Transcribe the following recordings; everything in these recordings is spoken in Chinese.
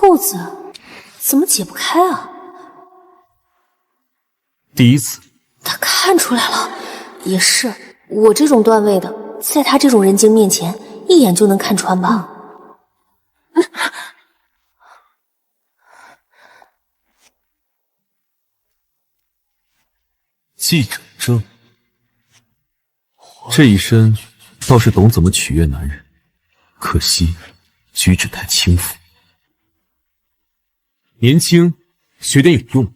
扣子怎么解不开啊？第一次，他看出来了，也是，我这种段位的，在他这种人精面前，一眼就能看穿吧。记者证，这一身倒是懂怎么取悦男人，可惜举止太轻浮。年轻，学点有用。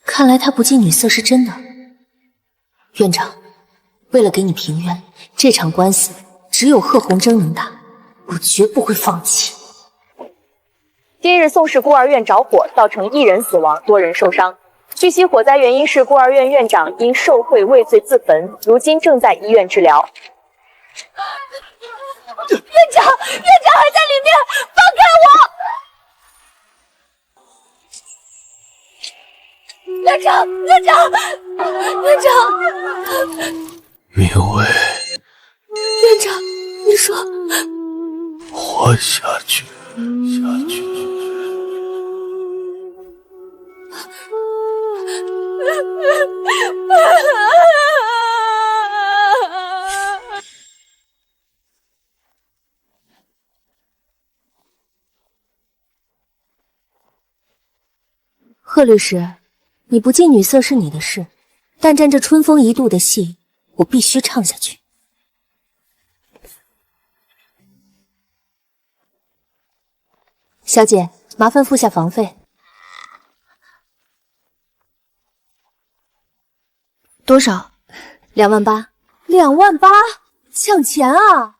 看来他不近女色是真的。院长，为了给你平冤，这场官司只有贺红征能打，我绝不会放弃。近日，宋氏孤儿院着火，造成1人死亡，多人受伤。据悉，火灾原因是孤儿院院长因受贿畏罪自焚，如今正在医院治疗。院长还在里面，放开我！院长，明伟，院长，你说活下去。贺律师，你不近女色是你的事，但站这春风一度的戏，我必须唱下去。小姐，麻烦付下房费。多少？28000。28000？抢钱啊！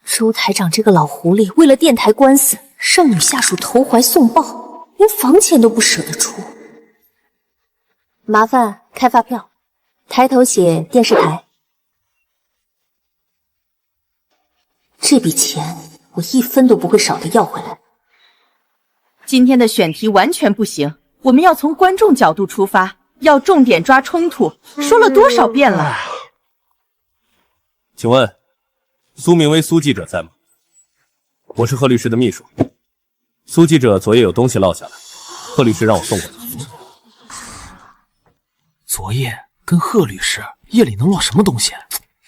周台长这个老狐狸，为了电台官司，让女下属投怀送抱，连房钱都不舍得出。麻烦开发票，抬头写电视台。这笔钱我1分都不会少的要回来。今天的选题完全不行，我们要从观众角度出发，要重点抓冲突，说了多少遍了？请问，苏明威苏记者在吗？我是贺律师的秘书。苏记者昨夜有东西落下来，贺律师让我送过来。昨夜跟贺律师夜里能落什么东西？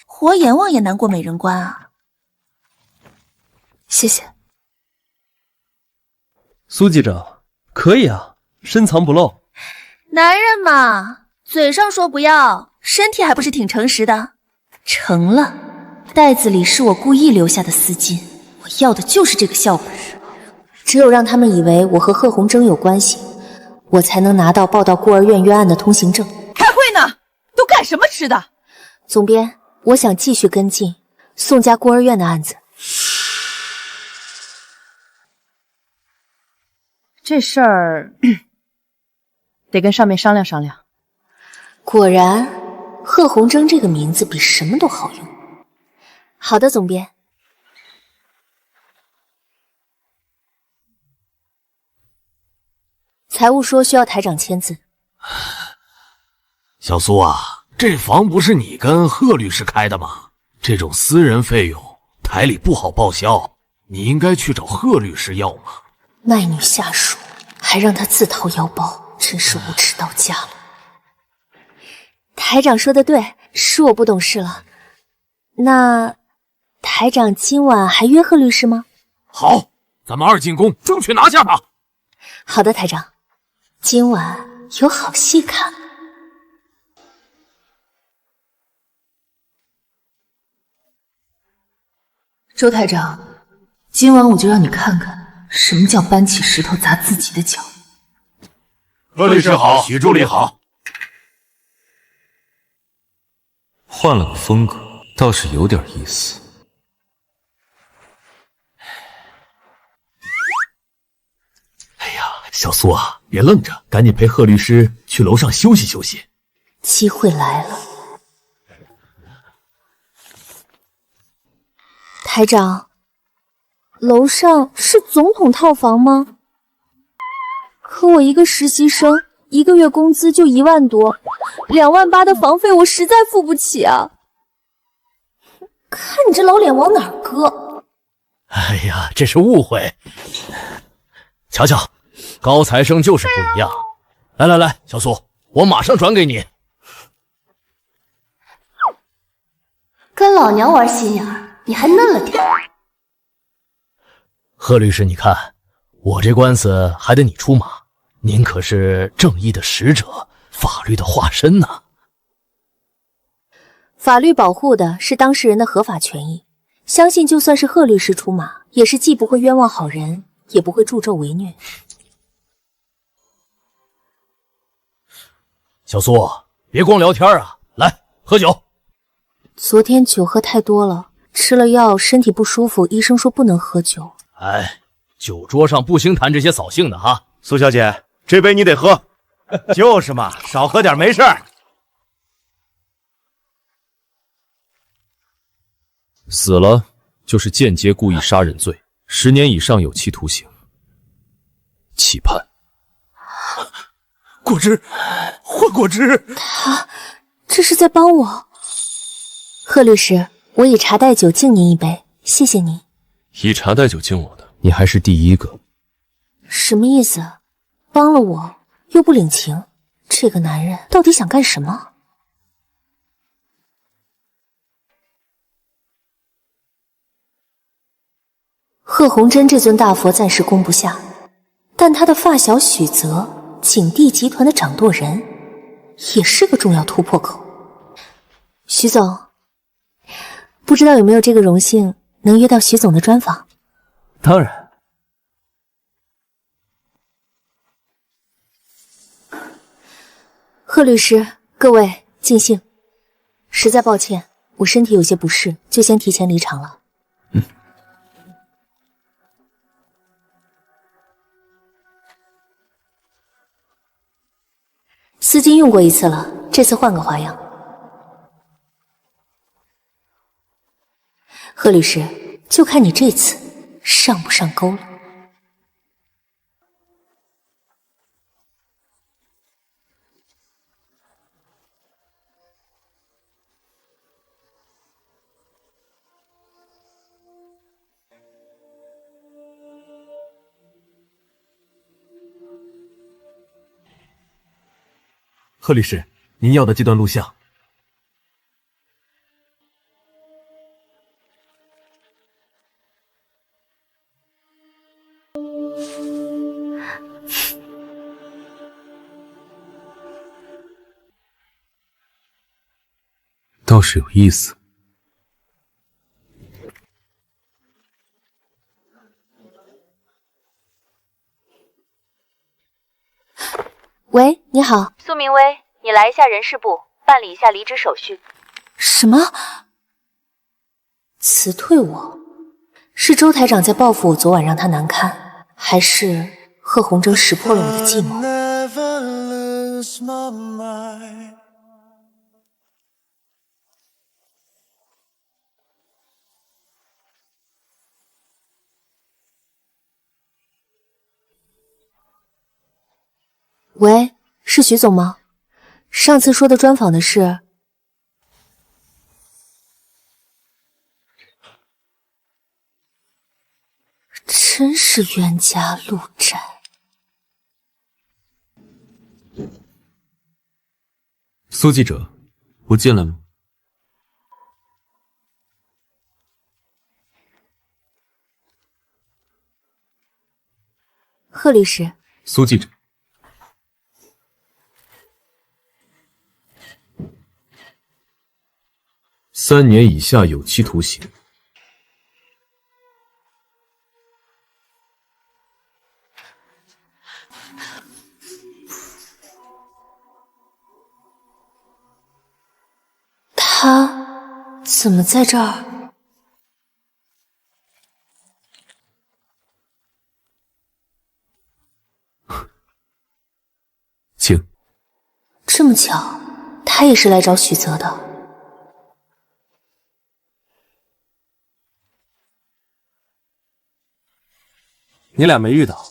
活阎王也难过美人关啊！谢谢。苏记者，可以啊，深藏不露。男人嘛，嘴上说不要，身体还不是挺诚实的。成了，袋子里是我故意留下的丝巾，我要的就是这个效果。只有让他们以为我和贺红征有关系，我才能拿到报道孤儿院冤案的通行证。开会呢，都干什么吃的？总编，我想继续跟进宋家孤儿院的案子。这事儿得跟上面商量商量。果然，贺红征这个名字比什么都好用。好的，总编。财务说需要台长签字。小苏啊，这房不是你跟贺律师开的吗？这种私人费用台里不好报销，你应该去找贺律师要嘛。卖女下属，还让她自掏腰包，真是无耻到家了。台长说的对，是我不懂事了。那台长今晚还约贺律师吗？好，咱们2进宫，争取拿下他。好的，台长，今晚有好戏看。周台长，今晚我就让你看看什么叫搬起石头砸自己的脚。贺律师好，许助理好。换了个风格，倒是有点意思。哎呀，小苏啊，别愣着，赶紧陪贺律师去楼上休息休息。机会来了。台长，楼上是总统套房吗？可我一个实习生，1个月工资就1万多，28000的房费我实在付不起啊！看你这老脸往哪儿搁！哎呀，这是误会。瞧瞧，高材生就是不一样。来，小苏，我马上转给你。跟老娘玩心眼儿，你还嫩了点。贺律师，你看，我这官司还得你出马，您可是正义的使者，法律的化身呢。法律保护的是当事人的合法权益，相信就算是贺律师出马，也是既不会冤枉好人，也不会助纣为虐。小苏，别光聊天啊，来喝酒。昨天酒喝太多了，吃了药身体不舒服，医生说不能喝酒。哎，酒桌上不兴谈这些扫兴的哈。苏小姐，这杯你得喝。就是嘛，少喝点没事儿。死了就是间接故意杀人罪，10年以上有期徒刑。期盼。果汁，换果汁。他这是在帮我。贺律师，我以茶代酒敬您一杯，谢谢您。以茶代酒敬我的，你还是第一个。什么意思？帮了我又不领情，这个男人到底想干什么？贺鸿禛这尊大佛暂时攻不下，但他的发小许泽，景帝集团的掌舵人，也是个重要突破口。许总，不知道有没有这个荣幸能约到许总的专访？当然。贺律师，各位尽兴。实在抱歉，我身体有些不适，就先提前离场了。丝巾用过一次了，这次换个花样。贺律师，就看你这次上不上钩了。贺律师，您要的这段录像。倒是有意思。喂，你好，苏明威，你来一下人事部，办理一下离职手续。什么？辞退我？是周台长在报复我昨晚让他难看，还是贺鸿禛识破了我的计谋？喂，是徐总吗？上次说的专访的事，真是冤家路窄。苏记者，不进来吗？贺律师，苏记者。3年以下有期徒刑。他怎么在这儿？请。这么巧，他也是来找许泽的。你俩没遇到？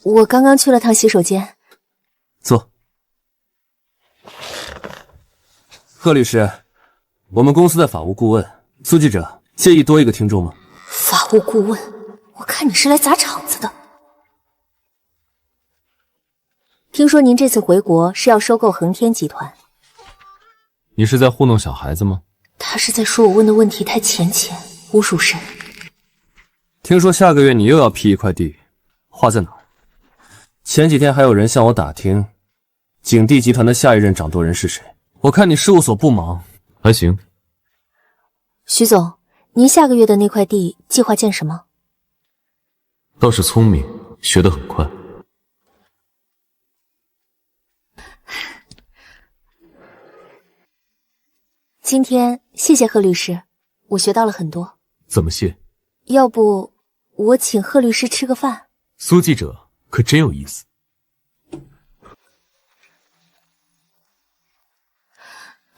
我刚刚去了趟洗手间。坐。贺律师，我们公司的法务顾问苏记者介意多一个听众吗？法法务顾问，我看你是来砸场子的。听说您这次回国是要收购恒天集团，你是在糊弄小孩子吗？他是在说我问的问题太浅显，无属神。听说下个月你又要批一块地，划在哪儿？前几天还有人向我打听，景地集团的下一任掌舵人是谁。我看你事务所不忙，还行。徐总，您下个月的那块地计划建什么？倒是聪明，学得很快。今天谢谢贺律师，我学到了很多。怎么谢？要不我请贺律师吃个饭？苏记者可真有意思。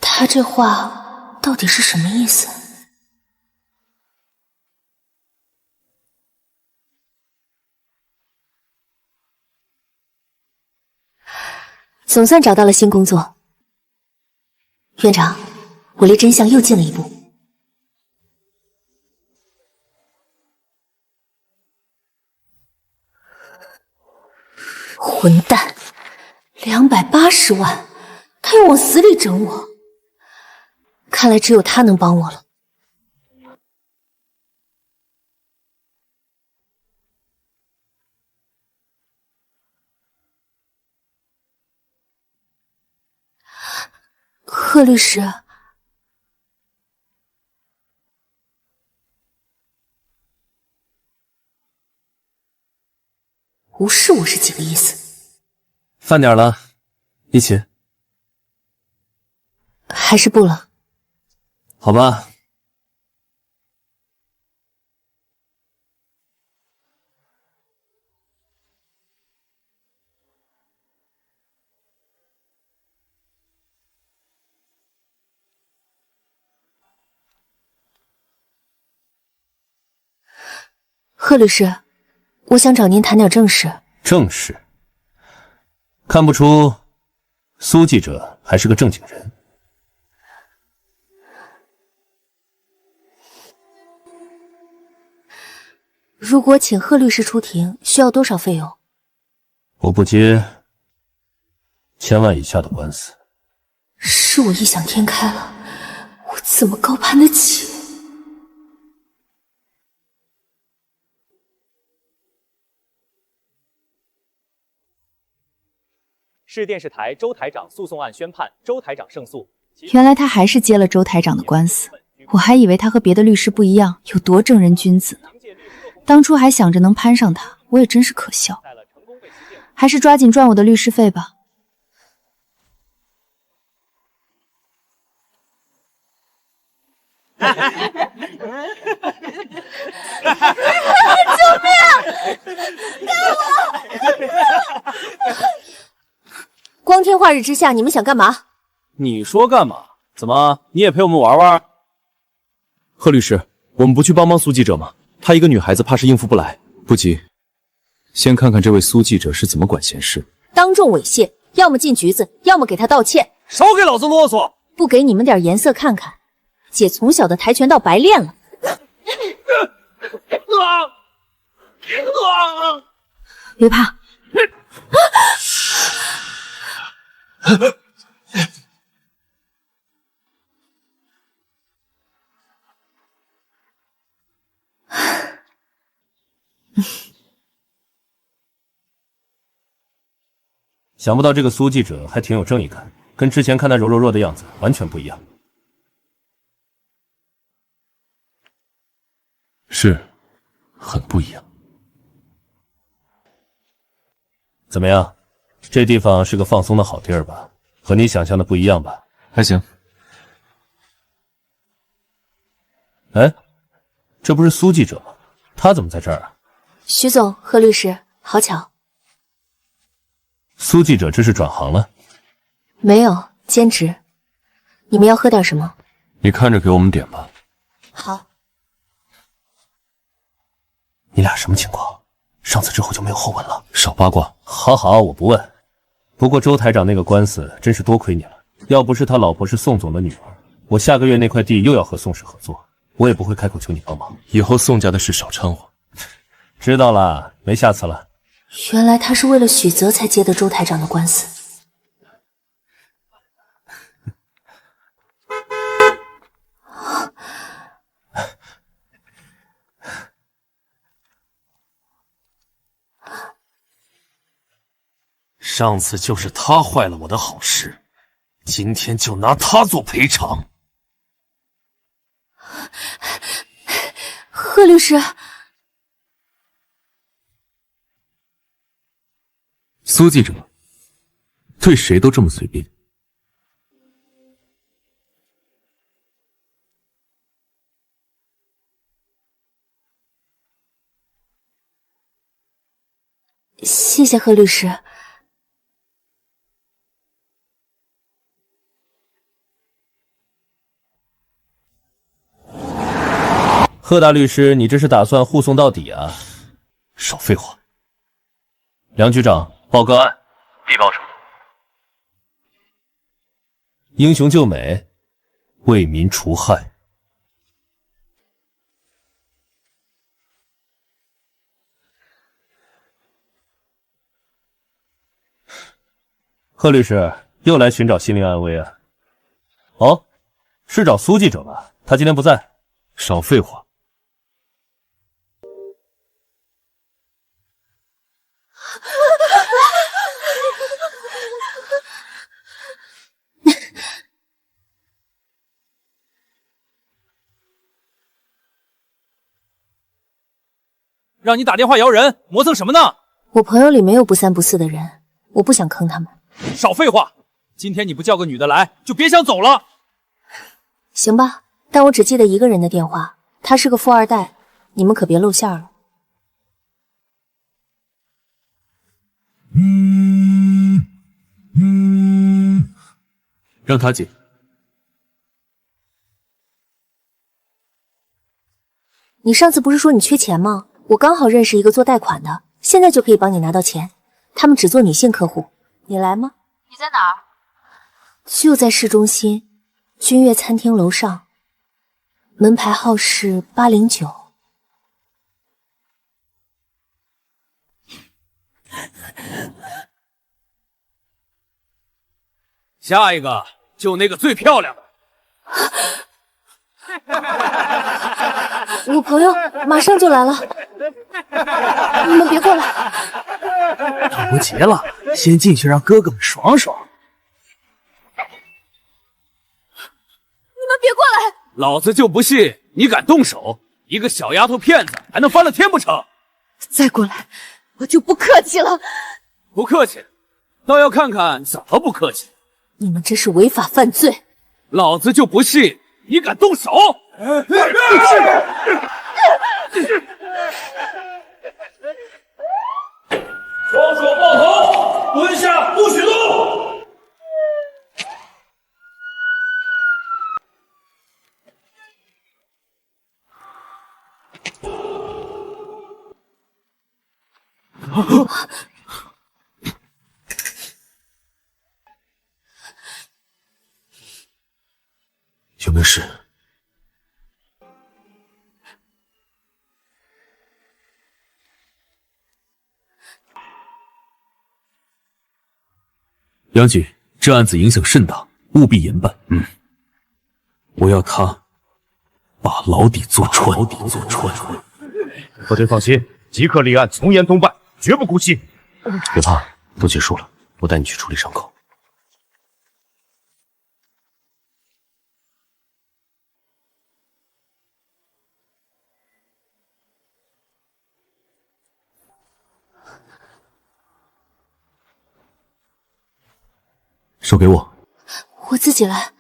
他这话到底是什么意思？总算找到了新工作。院长，我离真相又近了一步。混蛋，280万，他要往死里整我。看来只有他能帮我了。贺律师，无视我是几个意思？饭点了，一起。还是不了。好吧。贺律师，我想找您谈点正事。正事？看不出苏记者还是个正经人。如果请贺律师出庭，需要多少费用？我不接1000万以下的官司。是我异想天开了，我怎么高攀得起？市电视台周台长诉讼案宣判，周台长胜诉。原来他还是接了周台长的官司，我还以为他和别的律师不一样，有多正人君子呢。当初还想着能攀上他，我也真是可笑。还是抓紧赚我的律师费吧。救命！给我！光天化日之下，你们想干嘛？你说干嘛？怎么你也陪我们玩玩？贺律师，我们不去帮帮苏记者吗？她一个女孩子，怕是应付不来。不急，先看看这位苏记者是怎么管闲事。当众猥亵，要么进局子，要么给他道歉。少给老子啰嗦！不给你们点颜色看看，姐从小的跆拳道白练了。别怕。想不到这个苏记者还挺有正义感，跟之前看他柔弱的样子完全不一样。是，很不一样。怎么样？这地方是个放松的好地儿吧？和你想象的不一样吧？还行。哎，这不是苏记者吗？他怎么在这儿啊？徐总，贺律师，好巧。苏记者这是转行了？没有，兼职。你们要喝点什么？你看着给我们点吧。好。你俩什么情况？上次之后就没有后文了。少八卦。好好，我不问。不过周台长那个官司真是多亏你了，要不是他老婆是宋总的女儿，我下个月那块地又要和宋氏合作，我也不会开口求你帮忙。以后宋家的事少掺和。知道了，没下次了。原来他是为了许泽才接的周台长的官司。上次就是他坏了我的好事，今天就拿他做赔偿。贺律师，苏记者对谁都这么随便。谢谢贺律师。贺大律师，你这是打算护送到底啊？少废话。梁局长，报个案。必报什么？英雄救美，为民除害。贺律师又来寻找心灵安慰啊？哦，是找苏记者吧？他今天不在。少废话。让你打电话摇人，磨蹭什么呢？我朋友里没有不三不四的人，我不想坑他们。少废话！今天你不叫个女的来，就别想走了。行吧，但我只记得一个人的电话，他是个富二代，你们可别露馅了。让他进。你上次不是说你缺钱吗？我刚好认识一个做贷款的，现在就可以帮你拿到钱。他们只做女性客户，你来吗？你在哪儿？就在市中心，君悦餐厅楼上，门牌号是809。下一个就那个最漂亮的。我朋友马上就来了，你们别过来。等不及了，先进去让哥哥们爽爽。你们别过来！老子就不信你敢动手！一个小丫头片子还能翻了天不成？再过来，我就不客气了。不客气，倒要看看怎么不客气。你们这是违法犯罪！老子就不信你敢动手！双手抱头，蹲下，不许动！有没有事？杨局，这案子影响甚大，务必严办。我要他把牢底坐穿。副队放心，即刻立案，从严通办，绝不姑息。别怕，都结束了，我带你去处理伤口。手给我。我自己来。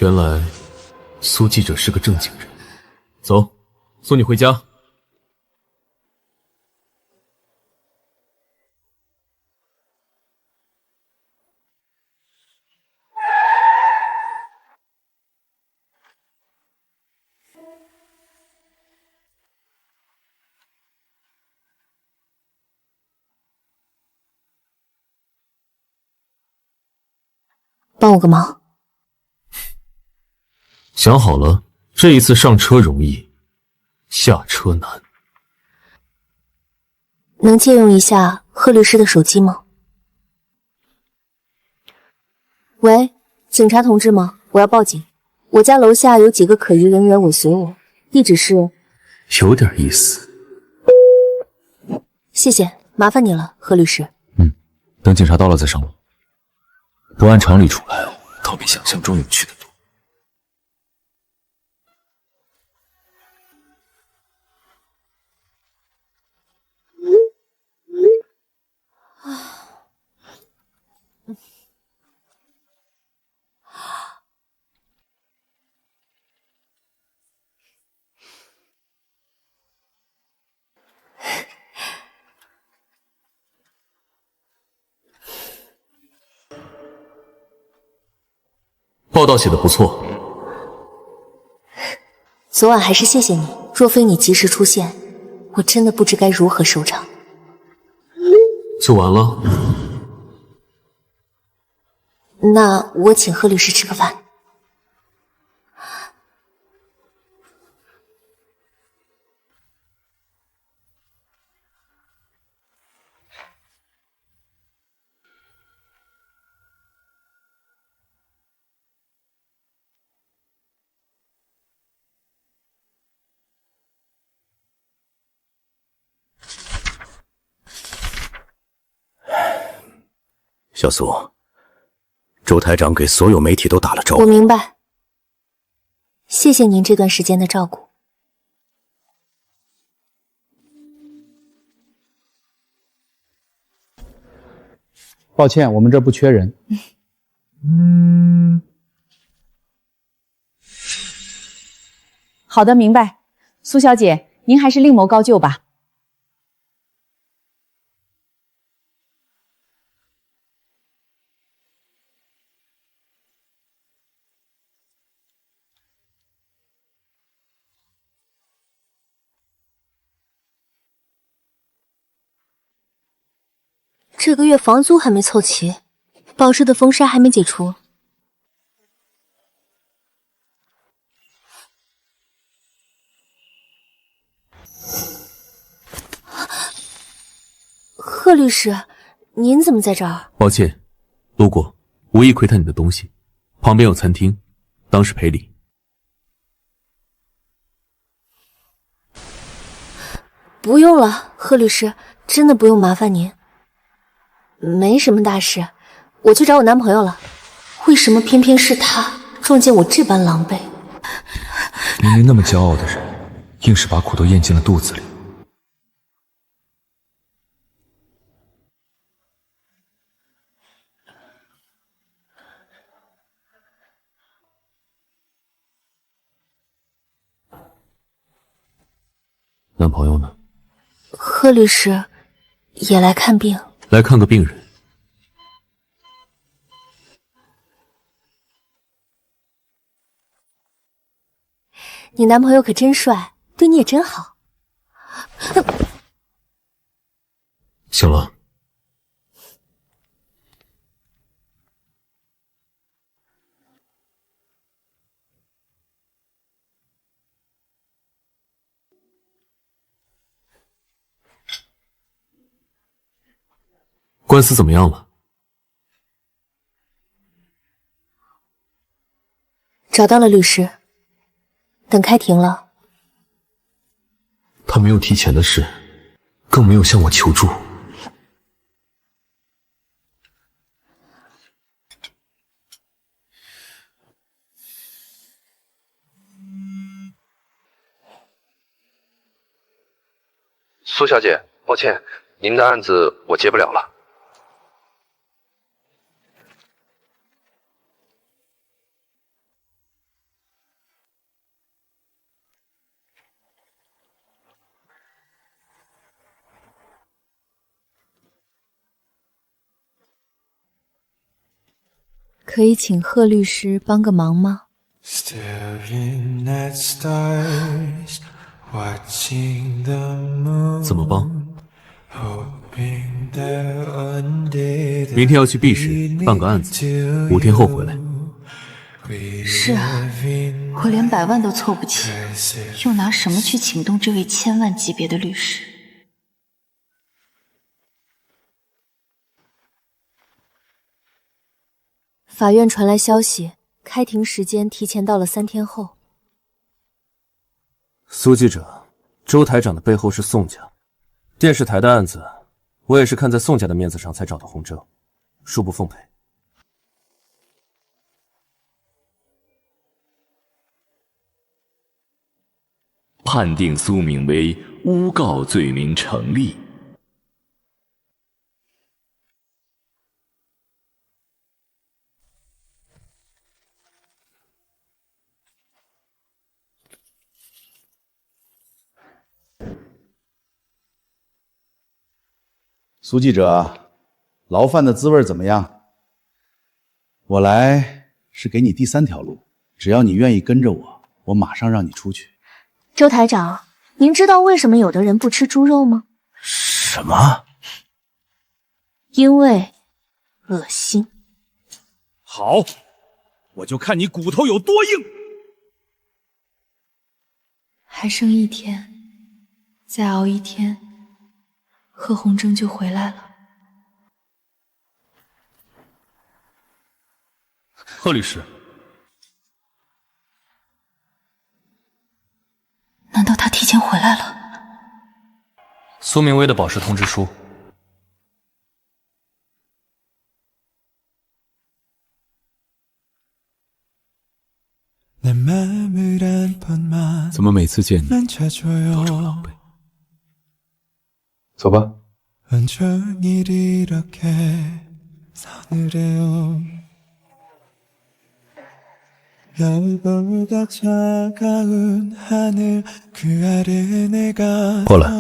原来苏记者是个正经人。走，送你回家。帮我个忙。想好了，这一次上车容易，下车难。能借用一下贺律师的手机吗？喂，警察同志吗？我要报警。我家楼下有几个可疑人员尾随我，地址是……有点意思。谢谢，麻烦你了，贺律师。等警察到了再上路。不按常理出牌，倒比想象中有趣的多。报道写得不错。昨晚还是谢谢你，若非你及时出现，我真的不知该如何收场。就完了？那我请贺律师吃个饭。小苏，周台长给所有媒体都打了招呼。我明白，谢谢您这段时间的照顾。抱歉，我们这不缺人。好的，明白。苏小姐，您还是另谋高就吧。这个月房租还没凑齐，保释的封杀还没解除。贺律师，您怎么在这儿？抱歉，路过，无意窥探你的东西。旁边有餐厅，当是赔礼。不用了，贺律师，真的不用麻烦您。没什么大事，我去找我男朋友了。为什么偏偏是他撞见我这般狼狈？明明那么骄傲的人，硬是把苦都咽进了肚子里。男朋友呢？贺律师也来看病。来看个病人。你男朋友可真帅，对你也真好。行了。官司怎么样了？找到了律师，等开庭了。他没有提钱的事，更没有向我求助。苏小姐，抱歉，您的案子我接不了了。可以请贺律师帮个忙吗？怎么帮？明天要去 B 市办个案子，5天后回来。是啊，我连100万都凑不齐，又拿什么去请动这位千万级别的律师？法院传来消息，开庭时间提前到了3天后。苏记者，周台长的背后是宋家，电视台的案子，我也是看在宋家的面子上才找到洪征，恕不奉陪。判定苏明威诬告罪名成立。苏记者，牢饭的滋味怎么样？我来是给你第3条路，只要你愿意跟着我，我马上让你出去。周台长，您知道为什么有的人不吃猪肉吗？什么？因为恶心。好，我就看你骨头有多硬。还剩1天，再熬1天，贺洪征就回来了。贺律师，难道他提前回来了？苏明威的保释通知书。怎么每次见你都这么狼狈？走吧。过来。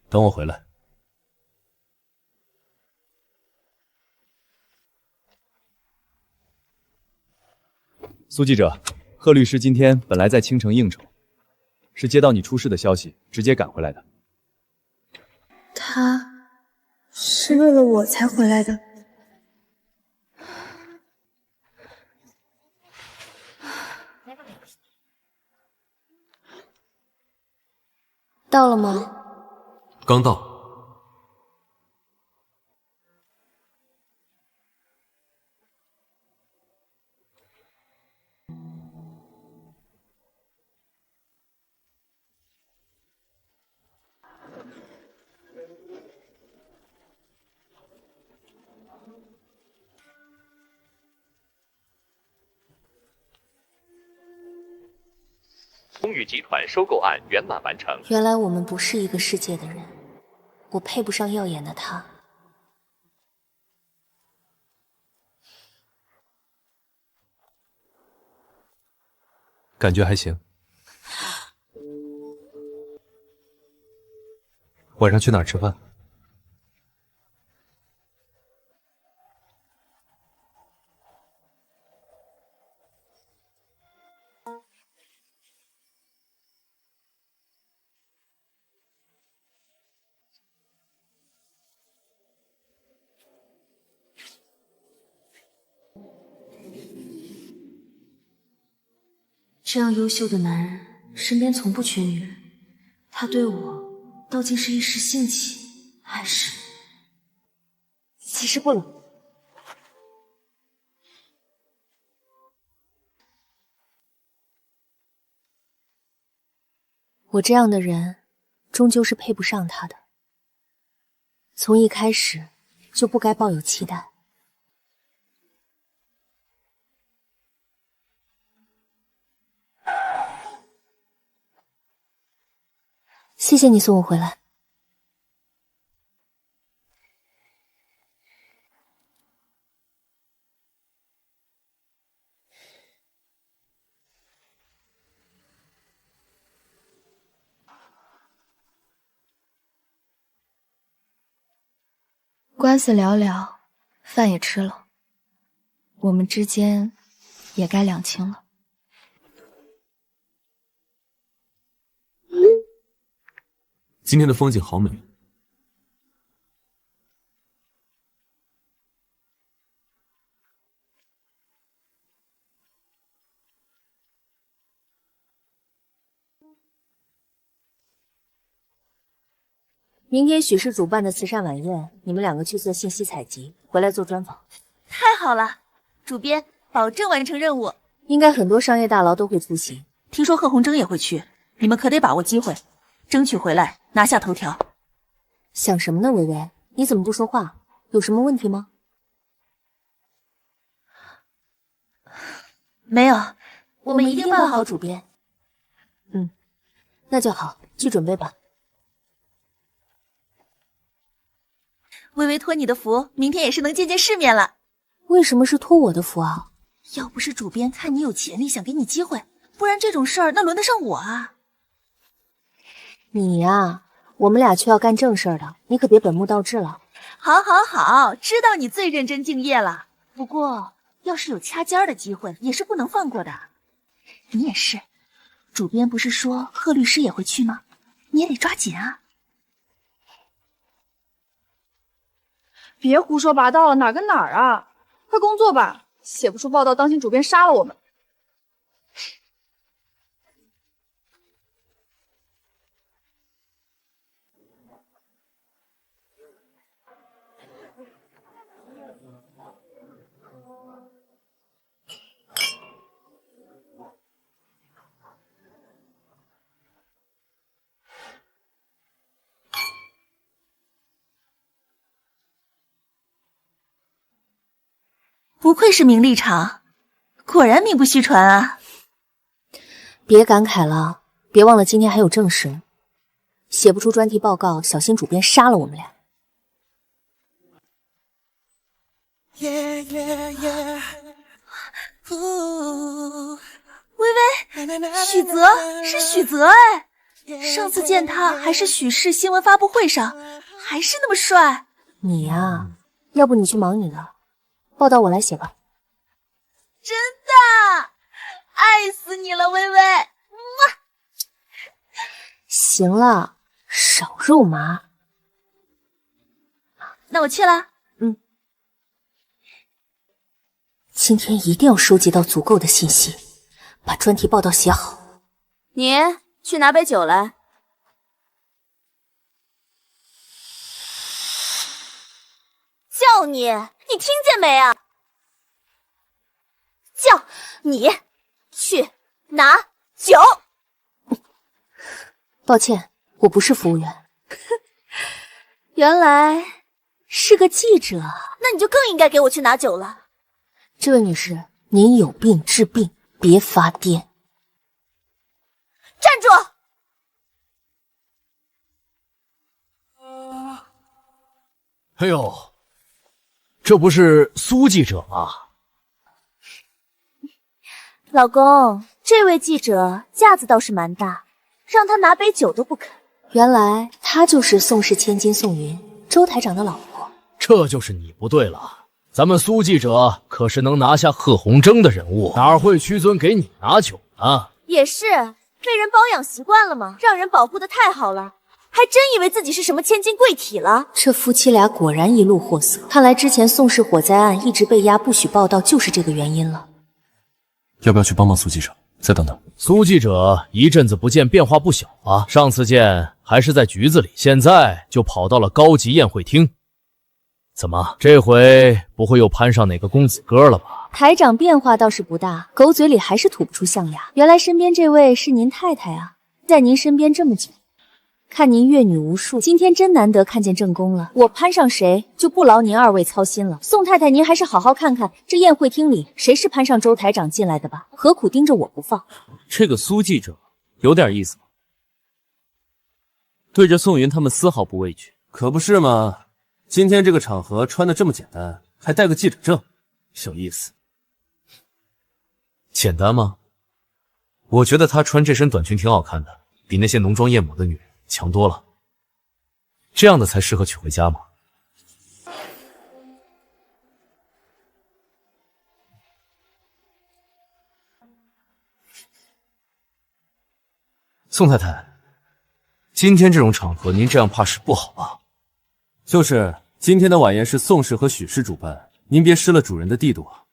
等我回来。苏记者，贺律师今天本来在青城应酬，是接到你出事的消息，直接赶回来的。他是为了我才回来的。到了吗？刚到。通宇集团收购案圆满完成。原来我们不是一个世界的人，我配不上耀眼的他。感觉还行。晚上去哪儿吃饭？这样优秀的男人身边从不缺女人，他对我到底是一时兴起，还是……其实不冷。我这样的人，终究是配不上他的。从一开始，就不该抱有期待。谢谢你送我回来。官司了了，饭也吃了，我们之间也该两清了。今天的风景好美。明天许氏主办的慈善晚宴，你们两个去做信息采集，回来做专访。太好了，主编保证完成任务。应该很多商业大佬都会出席，听说贺红征也会去，你们可得把握机会，争取回来拿下头条。想什么呢，微微？你怎么不说话？有什么问题吗？没有，我们一定办好主编。那就好，去准备吧。微微托你的福，明天也是能见见世面了。为什么是托我的福啊？要不是主编看你有潜力，想给你机会，不然这种事儿那轮得上我啊？你呀，我们俩却要干正事儿的，你可别本末倒置了。好，好，好，知道你最认真敬业了。不过，要是有掐尖儿的机会，也是不能放过的。你也是，主编不是说贺律师也会去吗？你也得抓紧啊。别胡说八道了，哪儿跟哪儿啊！快工作吧，写不出报道，当心主编杀了我们。不愧是名利场，果然名不虚传啊！别感慨了，别忘了今天还有正事，写不出专题报告，小心主编杀了我们俩。微微，许泽是许泽哎，上次见他还是许氏新闻发布会上，还是那么帅。你呀，要不你去忙你的。报道我来写吧。真的，爱死你了，微微。行了，少肉麻。那我去了。今天一定要收集到足够的信息，把专题报道写好。你去拿杯酒来。叫你，你听见没啊？叫你去拿酒。抱歉，我不是服务员。原来是个记者，那你就更应该给我去拿酒了。这位女士，您有病治病，别发癫。站住！哎呦，这不是苏记者吗？老公，这位记者架子倒是蛮大，让他拿杯酒都不肯。原来她就是宋氏千金宋云，周台长的老婆。这就是你不对了。咱们苏记者可是能拿下贺红征的人物，哪会屈尊给你拿酒呢？也是，被人包养习惯了吗？让人保护的太好了，还真以为自己是什么千金贵体了。这夫妻俩果然一路货色，看来之前宋氏火灾案一直被压不许报道，就是这个原因了。要不要去帮帮苏记者？再等等。苏记者一阵子不见，变化不小啊。上次见还是在局子里，现在就跑到了高级宴会厅。怎么，这回不会又攀上哪个公子哥了吧？台长变化倒是不大，狗嘴里还是吐不出象牙。原来身边这位是您太太啊，在您身边这么久，看您阅女无数，今天真难得看见正宫了。我攀上谁就不劳您二位操心了。宋太太，您还是好好看看这宴会厅里谁是攀上周台长进来的吧，何苦盯着我不放？这个苏记者有点意思吗？对着宋云他们丝毫不畏惧。可不是嘛，今天这个场合穿的这么简单，还带个记者证，有意思。简单吗？我觉得她穿这身短裙挺好看的，比那些浓妆艳抹的女人强多了。这样的才适合娶回家吗？宋太太，今天这种场合您这样怕是不好吧？就是今天的晚宴是宋氏和许氏主办，您别失了主人的地度啊！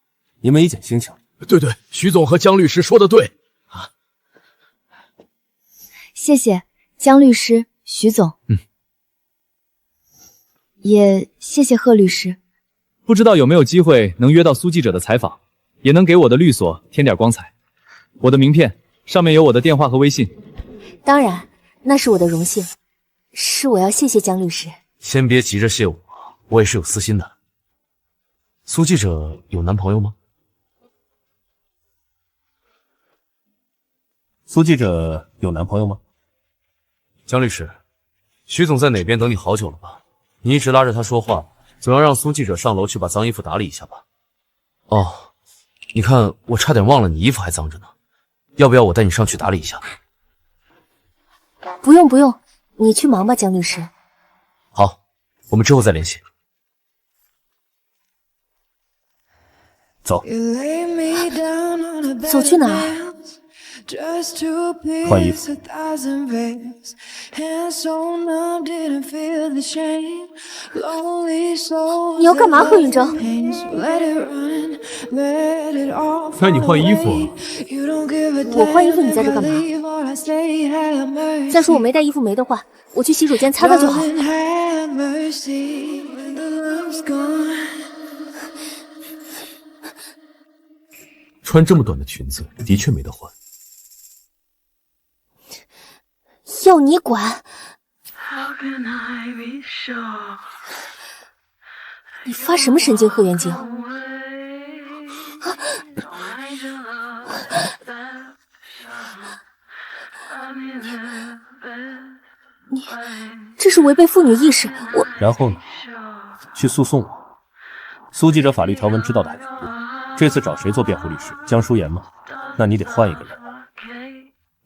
你们一见心情。对对，徐总和江律师说的对啊。谢谢江律师、徐总。也谢谢贺律师。不知道有没有机会能约到苏记者的采访，也能给我的律所添点光彩。我的名片上面有我的电话和微信。当然，那是我的荣幸，是我要谢谢江律师。先别急着谢我，我也是有私心的。苏记者有男朋友吗？苏记者有男朋友吗？江律师，徐总在哪边等你好久了吧？你一直拉着他说话，总要让苏记者上楼去把脏衣服打理一下吧。哦，你看我差点忘了你衣服还脏着呢，要不要我带你上去打理一下？不用不用，你去忙吧，江律师。好，我们之后再联系。走。走去哪儿？换衣服。你要干嘛，贺云峥？让你换衣服。我换衣服，你在这干嘛？再说我没带衣服没的话，我去洗手间擦擦就好。穿这么短的裙子，的确没得换。要你管？你发什么神经，贺元景？你这是违背妇女意识，我。然后呢？去诉讼我。苏记者法律条文知道的还是多。这次找谁做辩护律师？江疏言吗？那你得换一个人。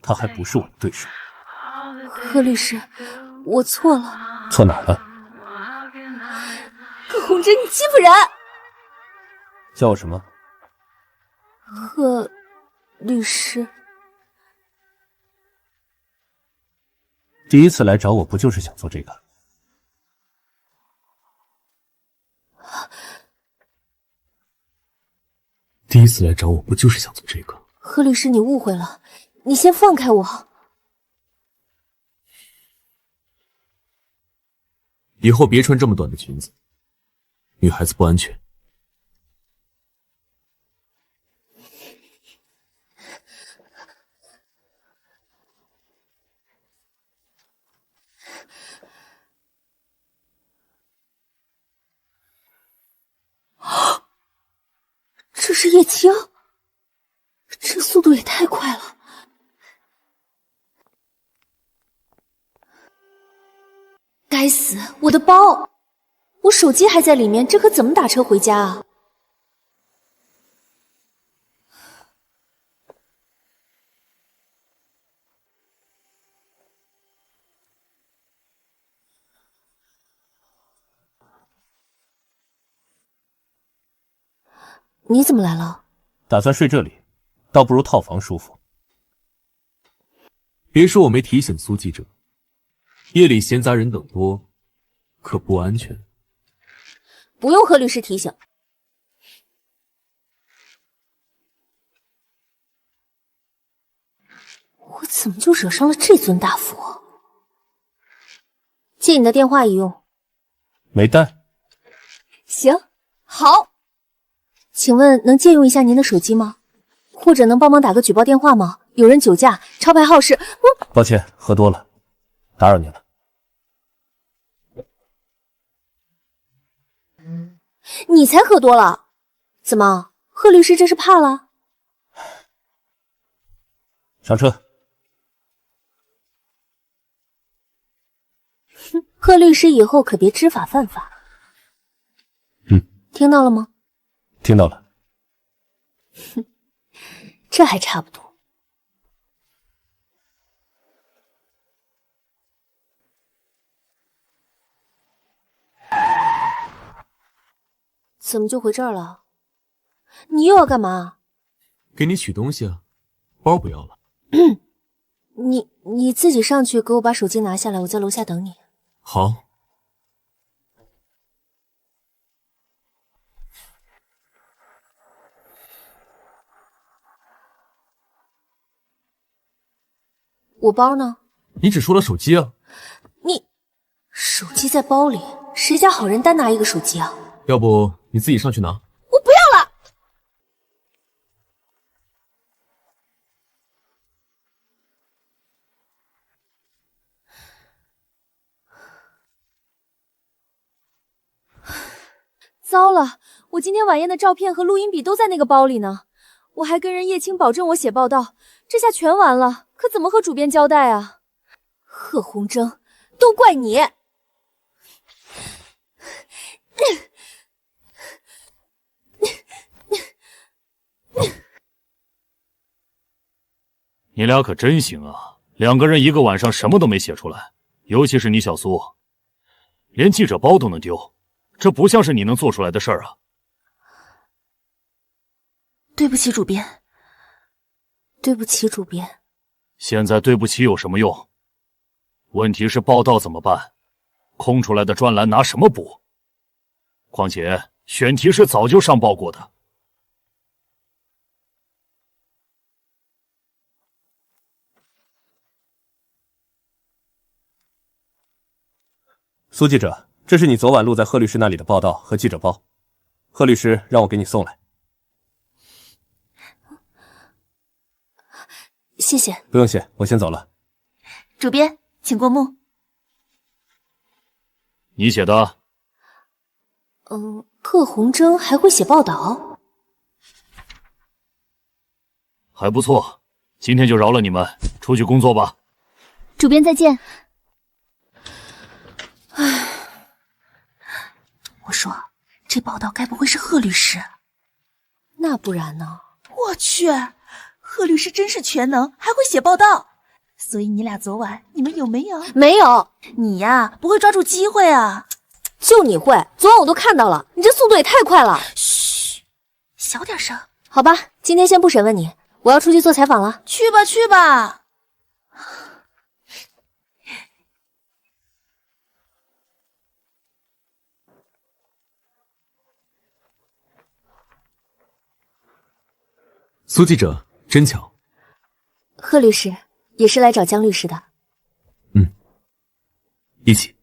他还不是我的对手。贺律师，我错了。错哪儿了？贺洪真，你欺负人！叫我什么？贺律师。第一次来找我不就是想做这个？第一次来找我不就是想做这个？贺律师，你误会了，你先放开我。以后别穿这么短的裙子，女孩子不安全。这是叶青，这速度也太快了。该死，我的包，我手机还在里面，这可怎么打车回家啊？你怎么来了？打算睡这里，倒不如套房舒服。别说我没提醒苏记者，夜里闲杂人等多，可不安全。不用贺律师提醒。我怎么就惹上了这尊大佛？借你的电话一用。没带。行，好。请问能借用一下您的手机吗？或者能帮忙打个举报电话吗？有人酒驾，抄牌号是……抱歉，喝多了，打扰您了。你才喝多了。怎么，贺律师这是怕了？上车。哼，贺律师以后可别知法犯法。听到了吗？听到了。哼，这还差不多。怎么就回这儿了？你又要干嘛？给你取东西啊，包不要了。你自己上去给我把手机拿下来，我在楼下等你。好。我包呢？你只说了手机啊？你手机在包里，谁家好人单拿一个手机啊？要不你自己上去拿？我不要了。糟了，我今天晚宴的照片和录音笔都在那个包里呢。我还跟人叶青保证我写报道，这下全完了，可怎么和主编交代啊？贺红征，都怪你！你俩可真行啊，2个人1个晚上什么都没写出来，尤其是你小苏，连记者包都能丢，这不像是你能做出来的事儿啊。对不起，主编。对不起，主编。现在对不起有什么用？问题是报道怎么办？空出来的专栏拿什么补？况且选题是早就上报过的。苏记者，这是你昨晚录在贺律师那里的报道和记者包，贺律师让我给你送来。谢谢。不用谢，我先走了。主编，请过目。你写的？贺红征还会写报道，还不错。今天就饶了你们，出去工作吧。主编再见。我说，这报道该不会是贺律师？那不然呢？我去，贺律师真是全能，还会写报道。所以你俩昨晚你们有没有？没有。你呀，不会抓住机会啊。就你会，昨晚我都看到了，你这速度也太快了。嘘，小点声。好吧，今天先不审问你，我要出去做采访了。去吧，去吧。苏记者，真巧。贺律师也是来找江律师的。一起。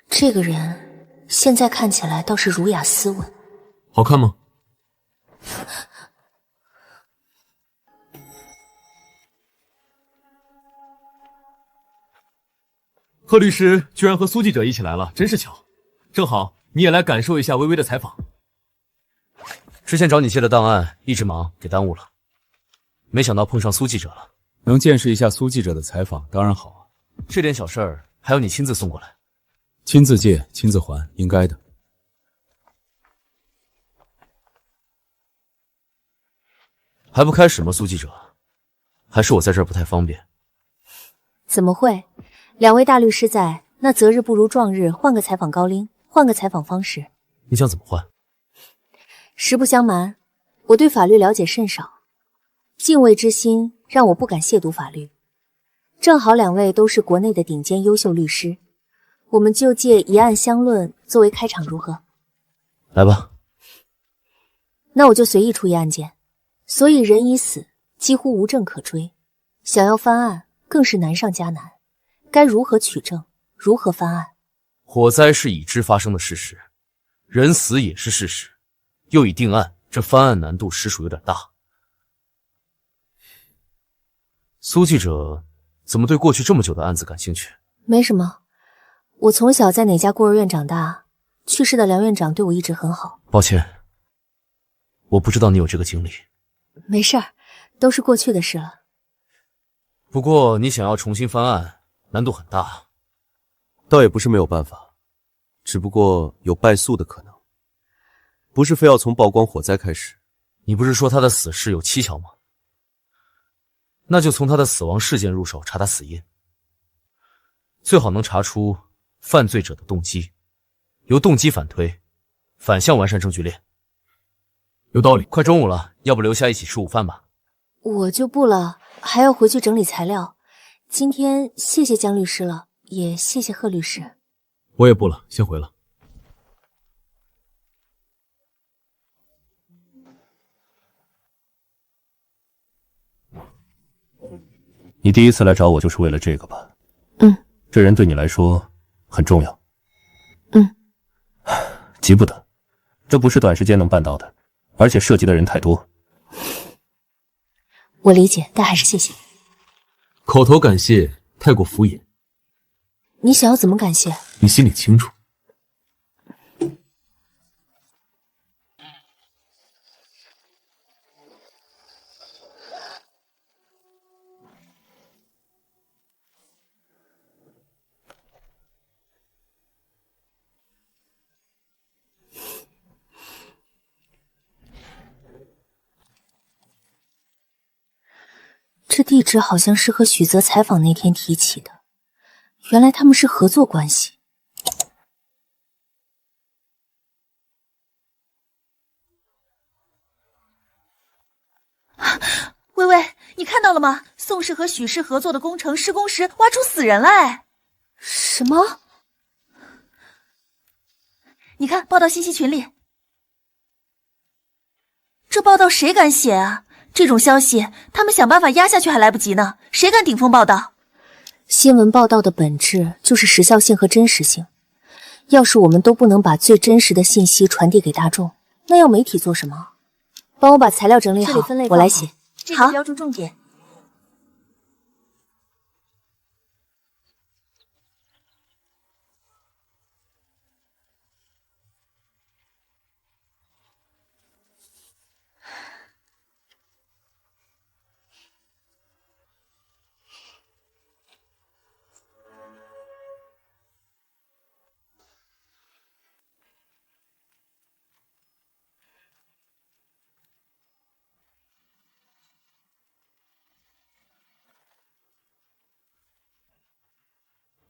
这个人现在看起来倒是儒雅斯文。好看吗？贺律师居然和苏记者一起来了，真是巧。正好你也来感受一下微微的采访。之前找你借的档案一直忙，给耽误了。没想到碰上苏记者了，能见识一下苏记者的采访，当然好啊。这点小事儿还要你亲自送过来？亲自借，亲自还，应该的。还不开始吗，苏记者？还是我在这儿不太方便？怎么会？2位大律师在，那择日不如撞日，换个采访高龄，换个采访方式。你想怎么换？实不相瞒，我对法律了解甚少，敬畏之心让我不敢亵渎法律。正好2位都是国内的顶尖优秀律师，我们就借一案相论作为开场，如何？来吧。那我就随意出一案件。所以人已死，几乎无证可追，想要翻案更是难上加难。该如何取证？如何翻案？火灾是已知发生的事实，人死也是事实，又已定案，这翻案难度实属有点大。苏记者怎么对过去这么久的案子感兴趣？没什么，我从小在哪家孤儿院长大，去世的梁院长对我一直很好。抱歉，我不知道你有这个经历。没事儿，都是过去的事了。不过你想要重新翻案，难度很大。倒也不是没有办法，只不过有败诉的可能，不是非要从曝光火灾开始。你不是说他的死事有蹊跷吗？那就从他的死亡事件入手查他死因，最好能查出犯罪者的动机，由动机反推，反向完善证据链。有道理。快中午了，要不留下一起吃午饭吧？我就不了，还要回去整理材料。今天谢谢江律师了，也谢谢贺律师。我也不了，先回了。你第一次来找我就是为了这个吧？这人对你来说很重要。急不得，这不是短时间能办到的，而且涉及的人太多。我理解，但还是谢谢。口头感谢太过敷衍，你想要怎么感谢？你心里清楚。这地址好像是和许泽采访那天提起的，原来他们是合作关系。微微，你看到了吗？宋氏和许氏合作的工程施工时挖出死人来。什么？你看报道信息群里，这报道谁敢写啊？这种消息他们想办法压下去还来不及呢，谁敢顶风报道？新闻报道的本质就是时效性和真实性，要是我们都不能把最真实的信息传递给大众，那要媒体做什么？帮我把材料整理好，这里分类我来写。好，标注重点。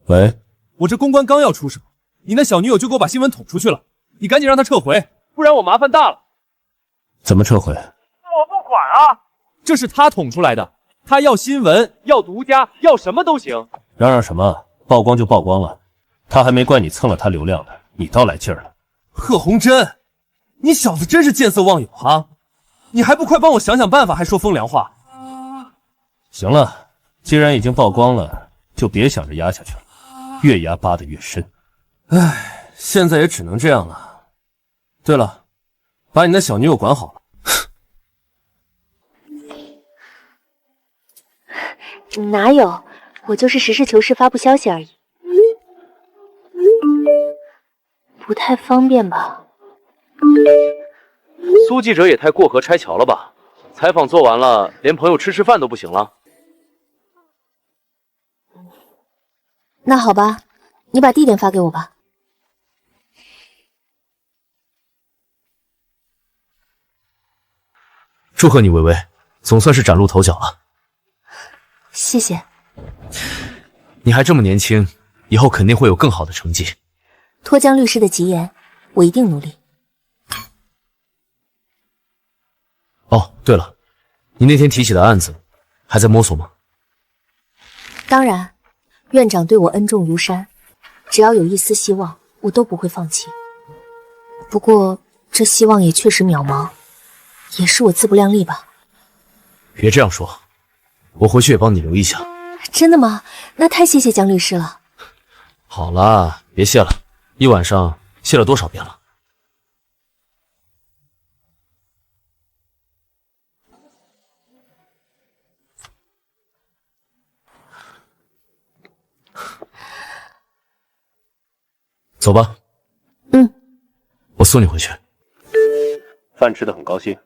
喂，我这公关刚要出手，你那小女友就给我把新闻捅出去了，你赶紧让她撤回，不然我麻烦大了。怎么撤回？我不管啊！这是她捅出来的，她要新闻，要独家，要什么都行。嚷什么？曝光就曝光了，他还没怪你蹭了他流量呢，你倒来劲儿了。贺红珍，你小子真是见色忘友啊！你还不快帮我想想办法，还说风凉话。行了，既然已经曝光了，就别想着压下去了，越压扒得越深。唉，现在也只能这样了。对了，把你那小女友管好了。哪有，我就是实事求是发布消息而已，不太方便吧？苏记者也太过河拆桥了吧？采访做完了，连朋友吃饭都不行了？那好吧，你把地点发给我吧。祝贺你，微微，总算是崭露头角了。谢谢。你还这么年轻，以后肯定会有更好的成绩。托江律师的吉言，我一定努力。哦，对了，你那天提起的案子还在摸索吗？当然，院长对我恩重如山，只要有一丝希望，我都不会放弃。不过，这希望也确实渺茫，也是我自不量力吧。别这样说，我回去也帮你留一下。真的吗？那太谢谢江律师了。好了，别谢了，一晚上谢了多少遍了？走吧。嗯，我送你回去。饭吃得很高兴。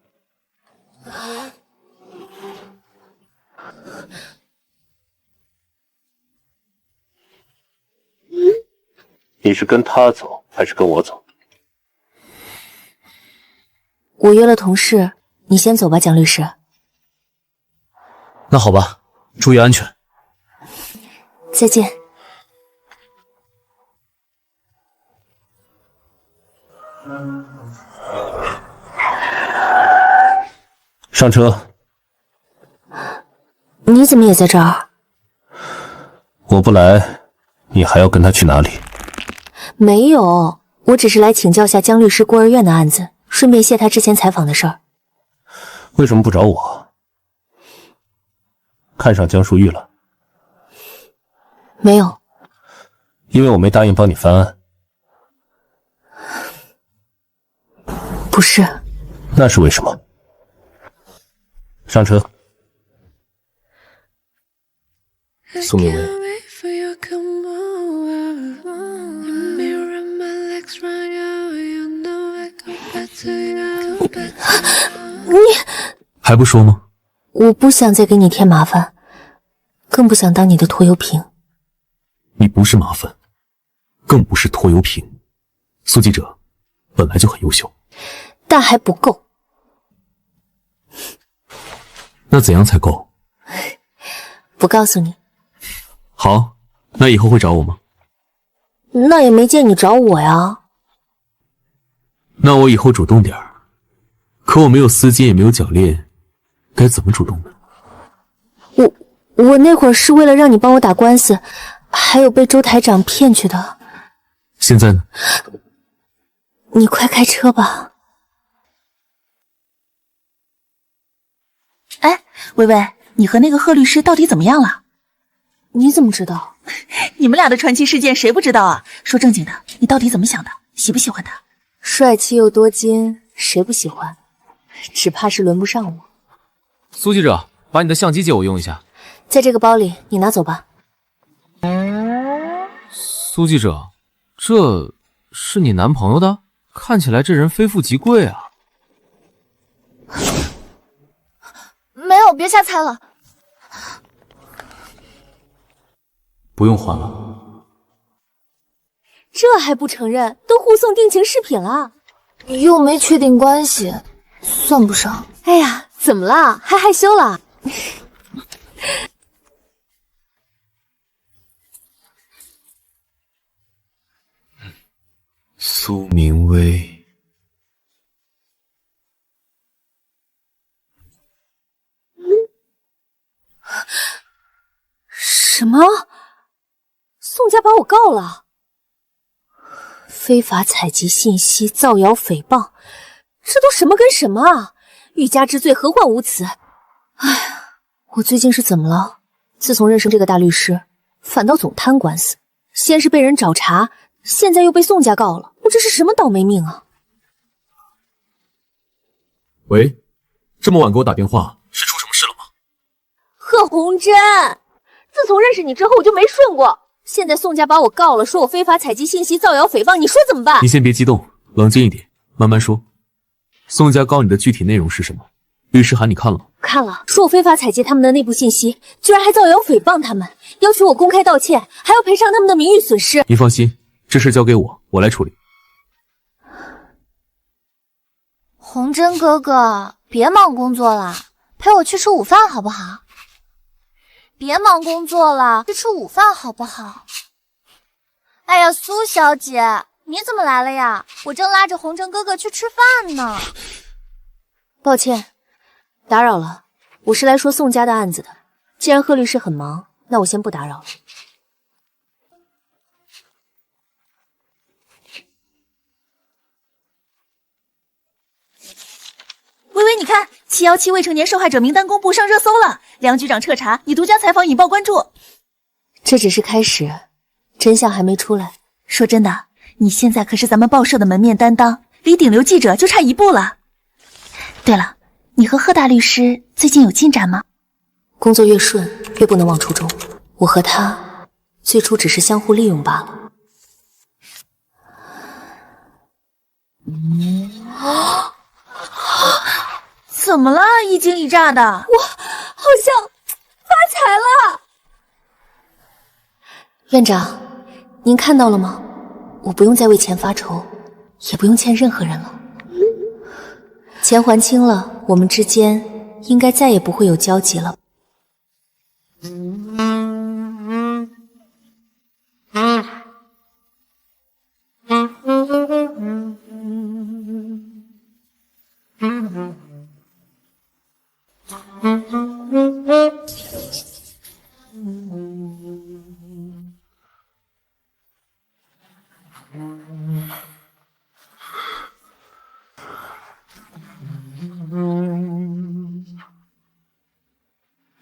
你是跟他走，还是跟我走？我约了同事，你先走吧，蒋律师。那好吧，注意安全。再见。上车。你怎么也在这儿？我不来，你还要跟他去哪里？没有，我只是来请教下江律师孤儿院的案子，顺便谢他之前采访的事儿。为什么不找我？看上江淑玉了？没有，因为我没答应帮你翻案。不是。那是为什么？上车。苏明威，你还不说吗？我不想再给你添麻烦，更不想当你的拖油瓶。你不是麻烦，更不是拖油瓶。苏记者本来就很优秀，但还不够。那怎样才够？不告诉你。好，那以后会找我吗？那也没见你找我呀。那我以后主动点儿。可我没有丝巾，也没有脚链，该怎么主动呢？我那会儿是为了让你帮我打官司，还有被周台长骗去的。现在呢？你快开车吧。哎，薇薇，你和那个贺律师到底怎么样了？你怎么知道？你们俩的传奇事件谁不知道啊？说正经的，你到底怎么想的？喜不喜欢他？帅气又多金，谁不喜欢？只怕是轮不上我。苏记者，把你的相机借我用一下。在这个包里，你拿走吧。苏记者，这是你男朋友的？看起来这人非富即贵啊。没有，别瞎猜了。不用还了。这还不承认？都互送定情视频了，又没确定关系，算不上。哎呀，怎么了？还害羞了？苏明威。什么？宋家把我告了？非法采集信息、造谣诽谤，这都什么跟什么啊？欲加之罪，何患无辞？哎呀，我最近是怎么了？自从认识这个大律师，反倒总摊官司，先是被人找茬，现在又被宋家告了，我这是什么倒霉命啊？喂，这么晚给我打电话，是出什么事了吗？贺红珍，自从认识你之后，我就没顺过。现在宋家把我告了，说我非法采集信息、造谣诽谤，你说怎么办？你先别激动，冷静一点，慢慢说。宋家告你的具体内容是什么？律师函你看了吗？看了，说我非法采集他们的内部信息，居然还造谣诽谤他们，要求我公开道歉，还要赔偿他们的名誉损失。你放心，这事交给我，我来处理。红珍哥哥，别忙工作了，陪我去吃午饭好不好？别忙工作了，去吃午饭好不好？哎呀，苏小姐，你怎么来了呀？我正拉着红尘哥哥去吃饭呢。抱歉，打扰了，我是来说宋家的案子的。既然贺律师很忙，那我先不打扰了。微微，你看717未成年受害者名单公布上热搜了，梁局长彻查，你独家采访引爆关注。这只是开始，真相还没出来。说真的，你现在可是咱们报社的门面担当，离顶流记者就差一步了。对了，你和贺大律师最近有进展吗？工作越顺，越不能忘初衷。我和他最初只是相互利用罢了。怎么了？一惊一乍的。我好像发财了。院长，您看到了吗？我不用再为钱发愁，也不用欠任何人了。钱还清了，我们之间应该再也不会有交集了。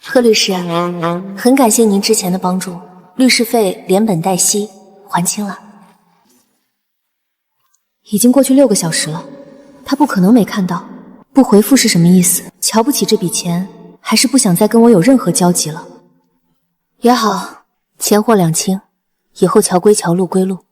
贺律师，很感谢您之前的帮助，律师费连本带息还清了。已经过去6个小时了，他不可能没看到。不回复是什么意思？瞧不起这笔钱，还是不想再跟我有任何交集了？也好，钱货两清，以后桥归桥，路归路。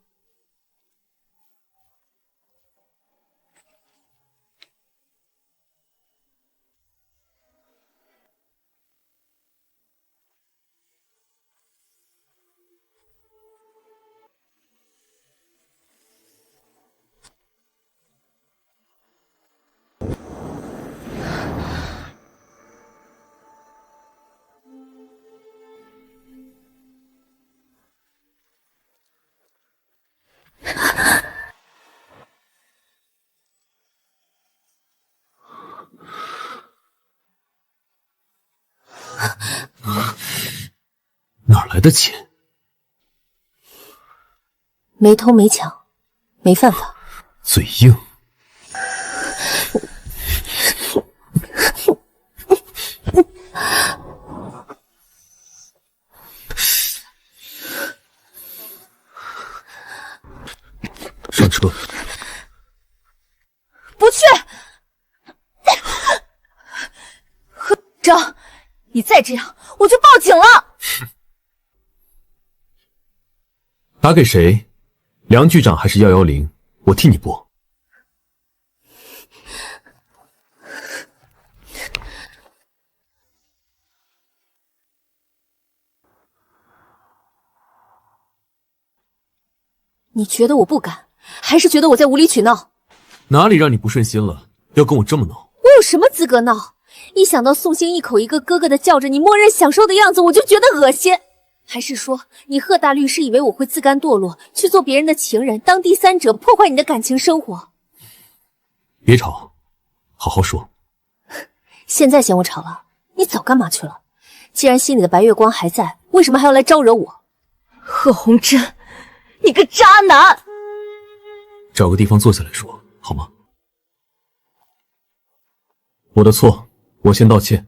哪来的钱？没偷没抢，没犯法。嘴硬。上车。不去。贺章，你再这样，我就报警了。打给谁？梁局长还是110？我替你拨。你觉得我不敢，还是觉得我在无理取闹？哪里让你不顺心了？要跟我这么闹？我有什么资格闹？一想到宋兴一口一个哥哥的叫着你，默认享受的样子，我就觉得恶心。还是说，你贺大律师以为我会自甘堕落，去做别人的情人，当第三者，破坏你的感情生活？别吵，好好说。现在嫌我吵了，你早干嘛去了？既然心里的白月光还在，为什么还要来招惹我？贺红珍，你个渣男！找个地方坐下来说，好吗？我的错，我先道歉。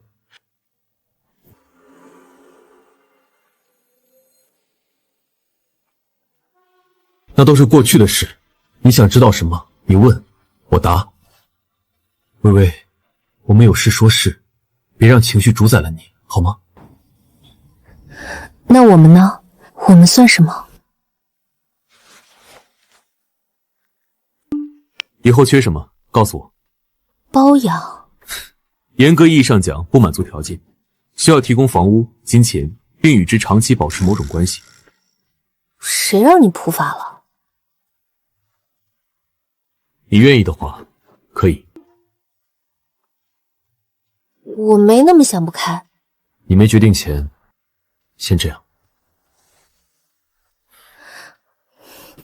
那都是过去的事，你想知道什么？你问，我答。微微，我们有事说事，别让情绪主宰了你，好吗？那我们呢？我们算什么？以后缺什么，告诉我。包养。严格意义上讲，不满足条件，需要提供房屋、金钱，并与之长期保持某种关系。谁让你普法了？你愿意的话，可以。我没那么想不开。你没决定前，先这样。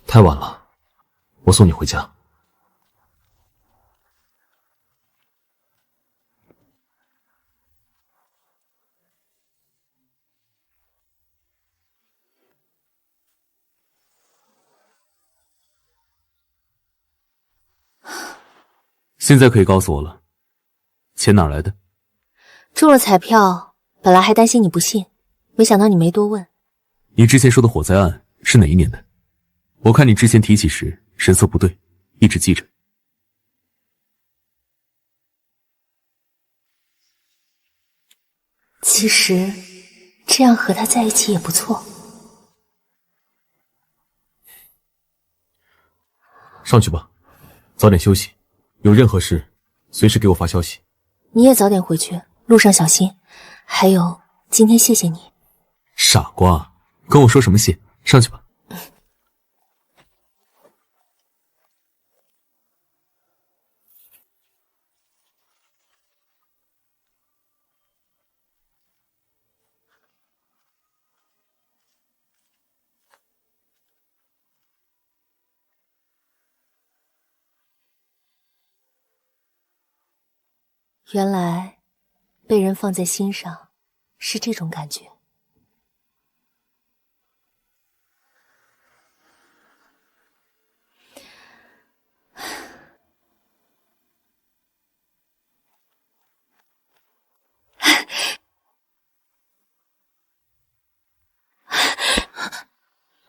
太晚了，我送你回家。现在可以告诉我了，钱哪来的？中了彩票，本来还担心你不信，没想到你没多问。你之前说的火灾案是哪一年的？我看你之前提起时神色不对，一直记着。其实，这样和他在一起也不错。上去吧，早点休息。有任何事，随时给我发消息。你也早点回去，路上小心。还有，今天谢谢你。傻瓜，跟我说什么谢？上去吧。原来，被人放在心上，是这种感觉。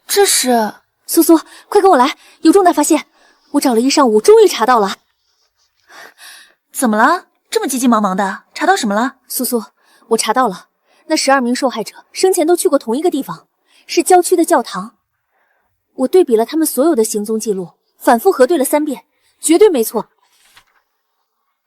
这是苏苏，快跟我来，有重大发现！我找了一上午，终于查到了。怎么了？这么急急忙忙的，查到什么了？苏苏，我查到了，那12名受害者生前都去过同一个地方，是郊区的教堂。我对比了他们所有的行踪记录，反复核对了3遍，绝对没错。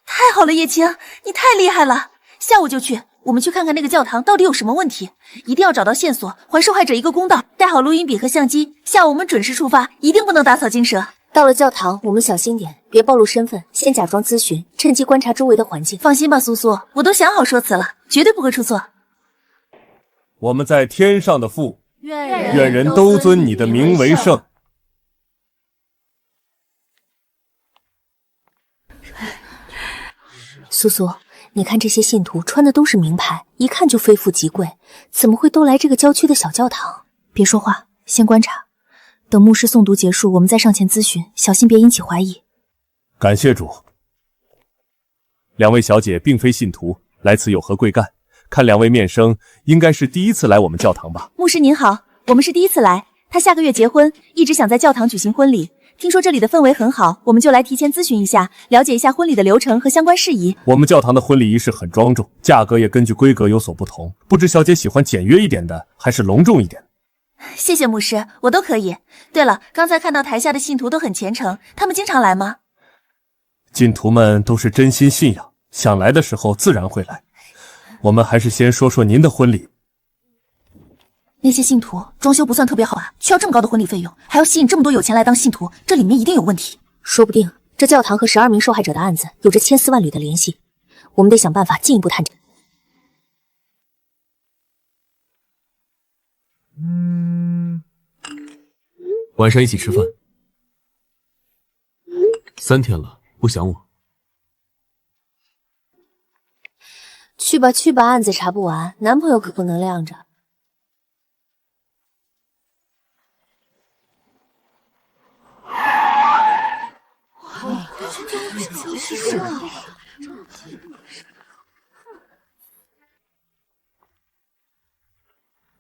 太好了，叶青，你太厉害了！下午就去，我们去看看那个教堂到底有什么问题，一定要找到线索，还受害者一个公道。带好录音笔和相机，下午我们准时出发，一定不能打草惊蛇。到了教堂，我们小心点，别暴露身份，先假装咨询，趁机观察周围的环境。放心吧，苏苏，我都想好说辞了，绝对不会出错。我们在天上的父，愿人都尊你的名为圣。苏苏，你看这些信徒穿的都是名牌，一看就非富即贵，怎么会都来这个郊区的小教堂？别说话，先观察。等牧师诵读结束，我们再上前咨询，小心别引起怀疑。感谢主。2位小姐并非信徒，来此有何贵干？看2位面生，应该是第一次来我们教堂吧？牧师您好，我们是第一次来，他下个月结婚，一直想在教堂举行婚礼。听说这里的氛围很好，我们就来提前咨询一下，了解一下婚礼的流程和相关事宜。我们教堂的婚礼仪式很庄重，价格也根据规格有所不同，不知小姐喜欢简约一点的，还是隆重一点的？谢谢牧师，我都可以。对了，刚才看到台下的信徒都很虔诚，他们经常来吗？信徒们都是真心信仰，想来的时候自然会来。我们还是先说说您的婚礼。那些信徒装修不算特别好啊，需要这么高的婚礼费用，还要吸引这么多有钱来当信徒，这里面一定有问题。说不定这教堂和12名受害者的案子有着千丝万缕的联系，我们得想办法进一步探查。晚上一起吃饭。3天了，不想我？去吧去吧，案子查不完，男朋友可不能晾着。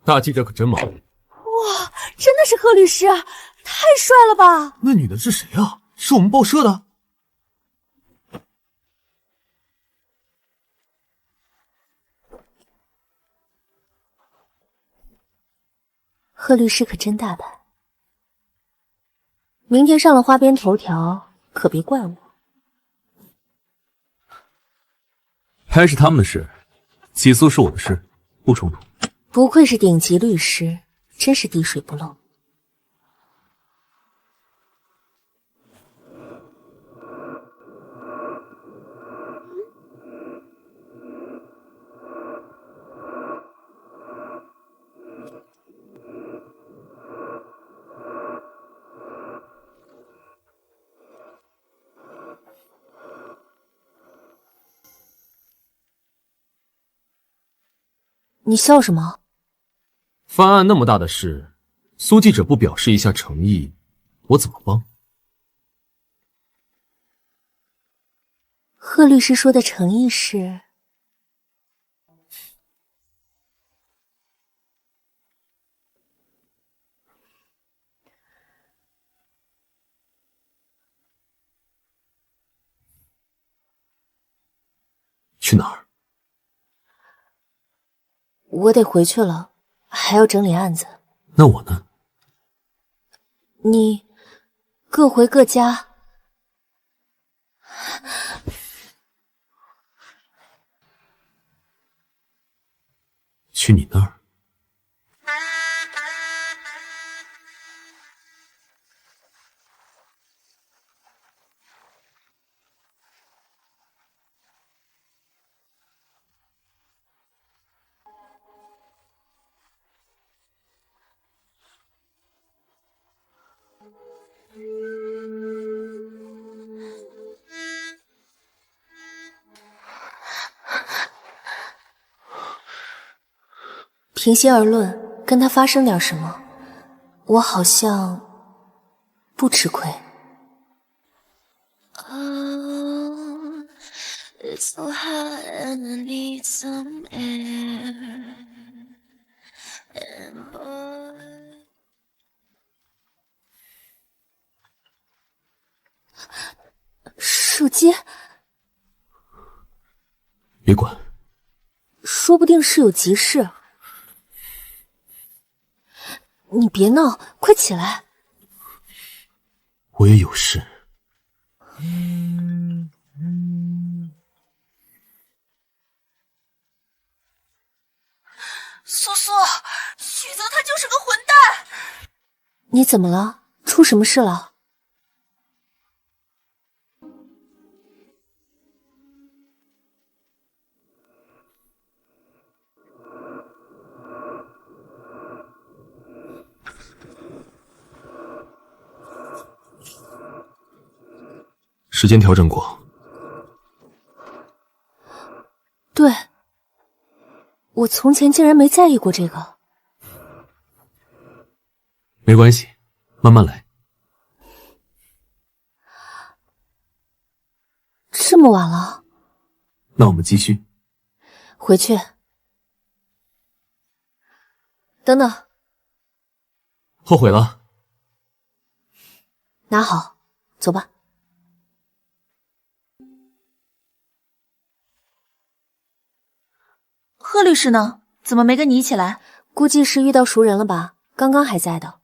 大记者可真忙。哇，真的是贺律师，太帅了吧！那女的是谁啊？是我们报社的？贺律师可真大胆，明天上了花边头条，可别怪我。拍是他们的事，起诉是我的事，不冲突。不愧是顶级律师，真是滴水不漏。你笑什么？翻案那么大的事，苏记者不表示一下诚意，我怎么帮？贺律师说的诚意是？去哪儿？我得回去了，还要整理案子。那我呢？你各回各家。去你那儿？平心而论，跟他发生点什么，我好像不吃亏。手机，别管，说不定是有急事。你别闹，快起来！我也有事。苏苏，许泽他就是个混蛋！你怎么了？出什么事了？时间调整过。对，我从前竟然没在意过这个。没关系，慢慢来。这么晚了，那我们继续。回去。等等，后悔了？拿好，走吧。贺律师呢？怎么没跟你一起来？估计是遇到熟人了吧，刚刚还在的。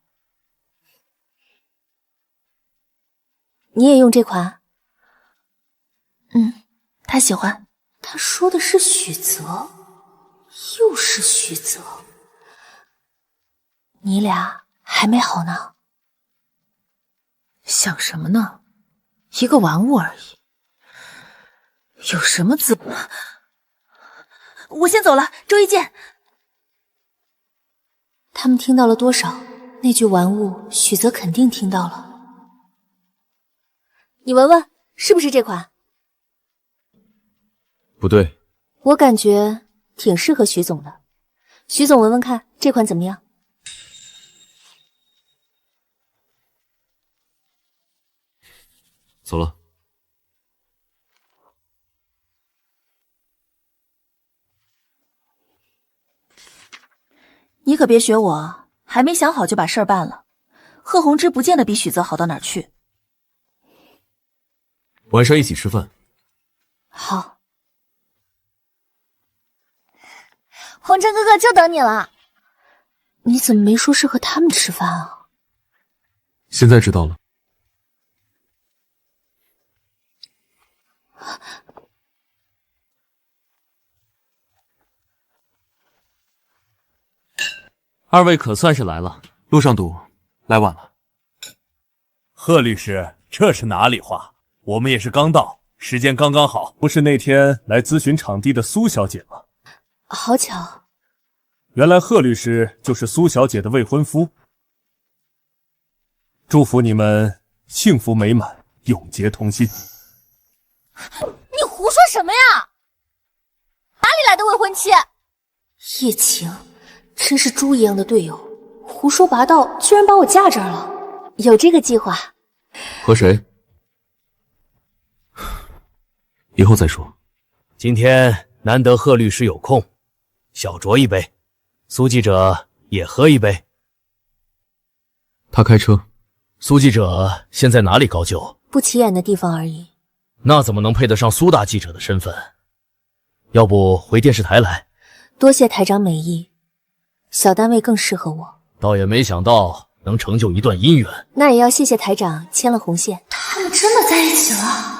你也用这款？他喜欢。他说的是许泽，又是许泽。你俩还没好呢？想什么呢？一个玩物而已，有什么资本？我先走了，周一见。他们听到了多少？那句玩物，许泽肯定听到了。你闻闻，是不是这款？不对，我感觉挺适合徐总的。徐总闻闻看，这款怎么样？走了。你可别学我，还没想好就把事儿办了。贺红芝不见得比许泽好到哪儿去。晚上一起吃饭。好。红尘哥哥就等你了。你怎么没说是和他们吃饭啊？现在知道了。二位可算是来了，路上堵，来晚了。贺律师，这是哪里话？我们也是刚到，时间刚刚好。不是那天来咨询场地的苏小姐吗？好巧。原来贺律师就是苏小姐的未婚夫。祝福你们幸福美满，永结同心。你胡说什么呀？哪里来的未婚妻？叶晴，真是猪一样的队友，胡说八道，居然把我架这儿了。有这个计划。和谁？以后再说。今天难得贺律师有空，小酌一杯，苏记者也喝一杯。他开车。苏记者现在哪里高就？不起眼的地方而已。那怎么能配得上苏大记者的身份？要不回电视台来？多谢台长美意，小单位更适合我。倒也没想到能成就一段姻缘。那也要谢谢台长牵了红线。他们真的在一起了。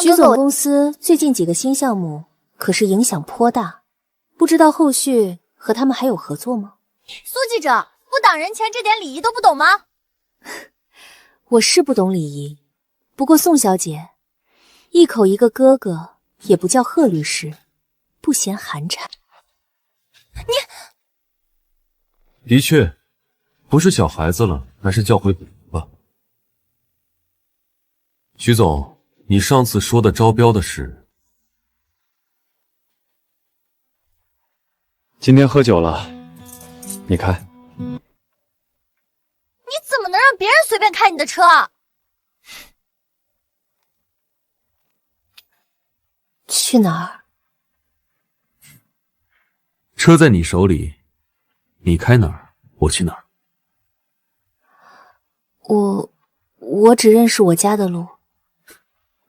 徐总公司最近几个新项目可是影响颇大，不知道后续和他们还有合作吗？苏记者，不挡人前这点礼仪都不懂吗？我是不懂礼仪，不过宋小姐，一口一个哥哥，也不叫贺律师，不嫌寒碜。的确，不是小孩子了，还是叫回本吧。徐总，你上次说的招标的事，今天喝酒了，你开。你怎么能让别人随便开你的车？去哪儿？车在你手里，你开哪儿，我去哪儿。我只认识我家的路。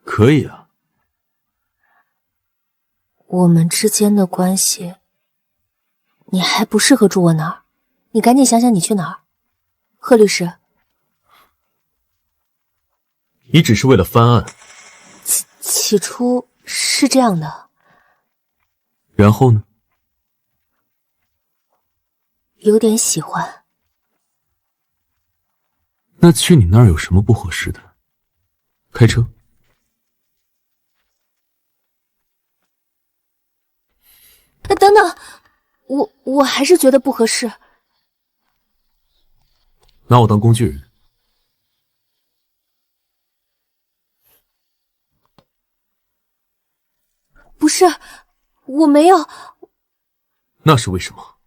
可以啊。我们之间的关系，你还不适合住我那儿。你赶紧想想你去哪儿。贺律师，你只是为了翻案。起初是这样的。然后呢？有点喜欢。那去你那儿有什么不合适的？开车。等等，我还是觉得不合适。拿我当工具人？不是，我没有。那是为什么？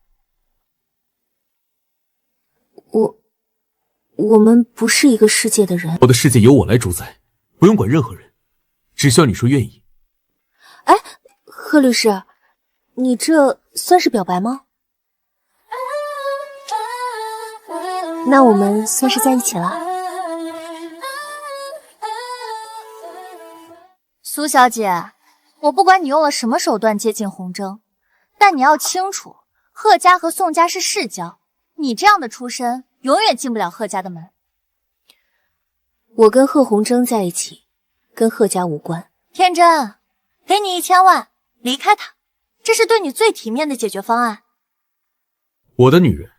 我们不是一个世界的人。我的世界由我来主宰，不用管任何人，只需要你说愿意。哎，贺律师，你这算是表白吗？那我们算是在一起了。苏小姐，我不管你用了什么手段接近洪征，但你要清楚，贺家和宋家是世交，你这样的出身永远进不了贺家的门。我跟贺洪征在一起，跟贺家无关。天真，给你1000万，离开他，这是对你最体面的解决方案。我的女人，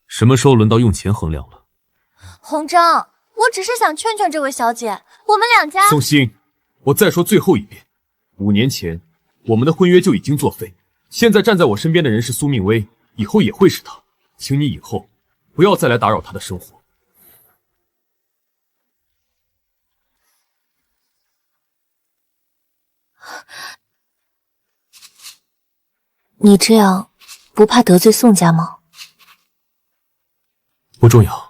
什么时候轮到用钱衡量了？洪征，我只是想劝劝这位小姐，我们两家……宋欣，我再说最后一遍，5年前我们的婚约就已经作废，现在站在我身边的人是苏命威，以后也会是他，请你以后不要再来打扰他的生活。你这样不怕得罪宋家吗？不重要。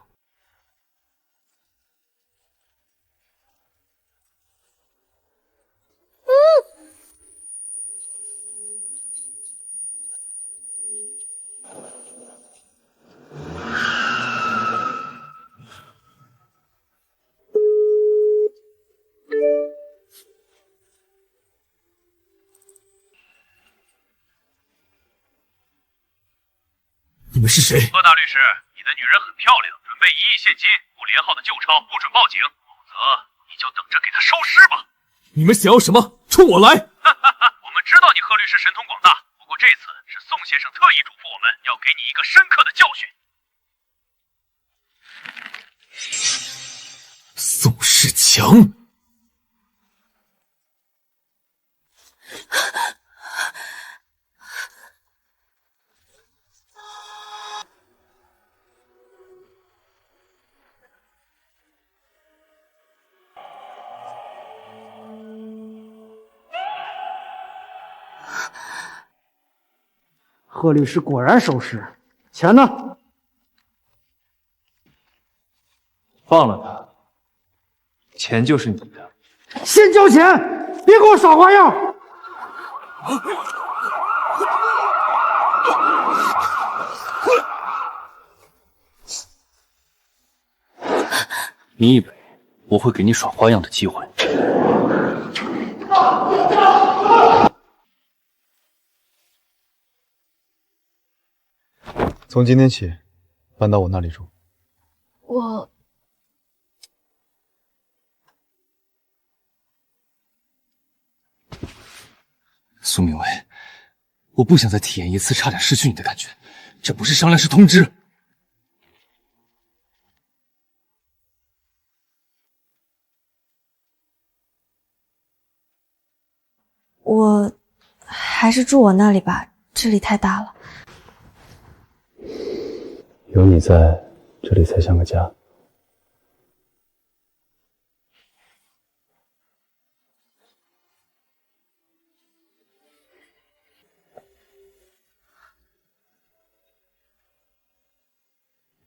你们是谁？贺大律师，你的女人很漂亮，准备1亿现金，5连号的旧钞，不准报警，否则你就等着给她收尸吧。你们想要什么？冲我来！我们知道你贺律师神通广大，不过这次是宋先生特意嘱咐我们要给你一个深刻的教训。宋世强。贺律师果然守时，钱呢？放了他，钱就是你的。先交钱，别给我耍花样！你以为我会给你耍花样的机会？从今天起，搬到我那里住。我苏明威，我不想再体验一次差点失去你的感觉，这不是商量，是通知。我还是住我那里吧，这里太大了。有你在，这里才像个家。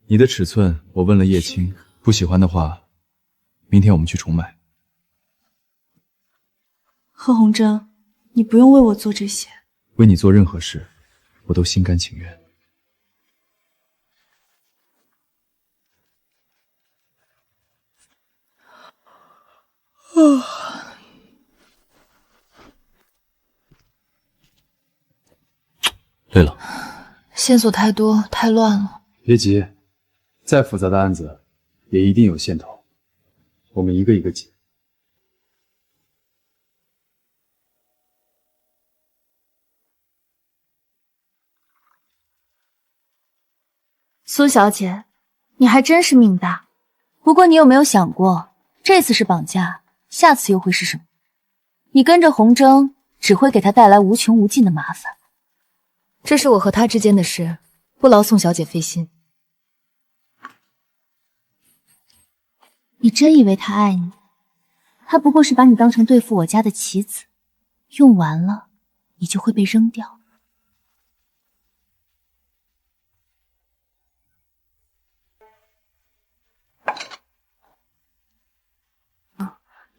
你的尺寸我问了叶青，不喜欢的话，明天我们去重买。贺红珍，你不用为我做这些。为你做任何事，我都心甘情愿。累了。线索太多，太乱了。别急，再复杂的案子也一定有线头，我们一个一个解。苏小姐，你还真是命大。不过你有没有想过，这次是绑架，下次又会是什么？你跟着洪征，只会给他带来无穷无尽的麻烦。这是我和他之间的事，不劳宋小姐费心。你真以为他爱你？他不过是把你当成对付我家的棋子，用完了，你就会被扔掉。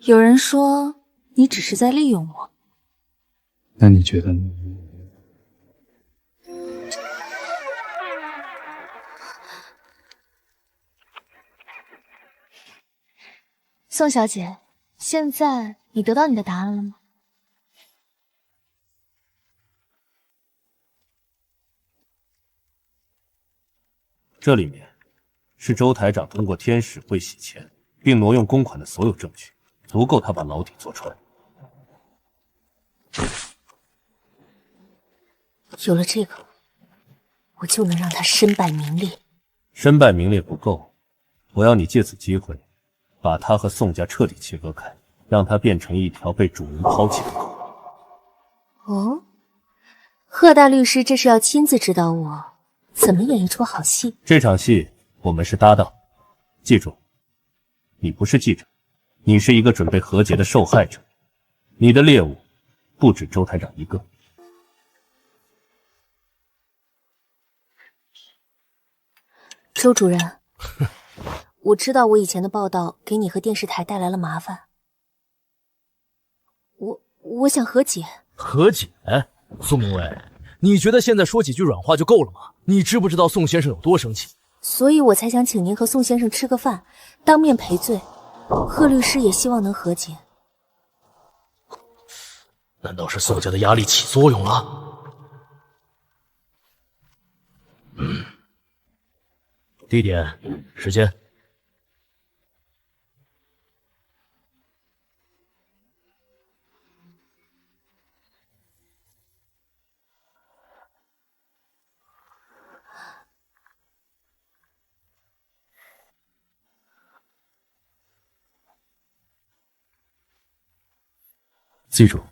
有人说你只是在利用我，那你觉得呢？宋小姐，现在你得到你的答案了吗？这里面是周台长通过天使会洗钱并挪用公款的所有证据，足够他把牢底坐穿。有了这个，我就能让他身败名裂。身败名裂不够，我要你借此机会，把他和宋家彻底切割开，让他变成一条被主人抛弃的狗。哦，贺大律师这是要亲自指导我怎么演一出好戏。这场戏我们是搭档，记住，你不是记者，你是一个准备和解的受害者，你的猎物不止周台长一个。周主任，我知道我以前的报道给你和电视台带来了麻烦，我想和解。和解？苏明威，你觉得现在说几句软话就够了吗？你知不知道宋先生有多生气？所以我才想请您和宋先生吃个饭，当面赔罪。贺律师也希望能和解。难道是宋家的压力起作用了？地点、时间。记住，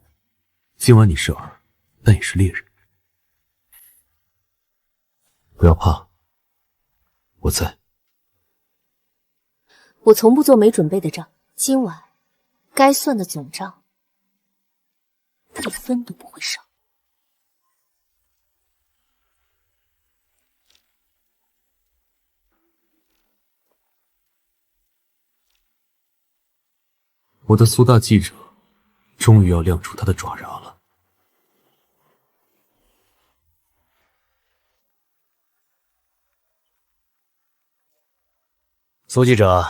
今晚你是饵，但也是猎人。不要怕，我在。我从不做没准备的账，今晚该算的总账一分都不会少。我的苏大记者终于要亮出他的爪牙了。苏记者，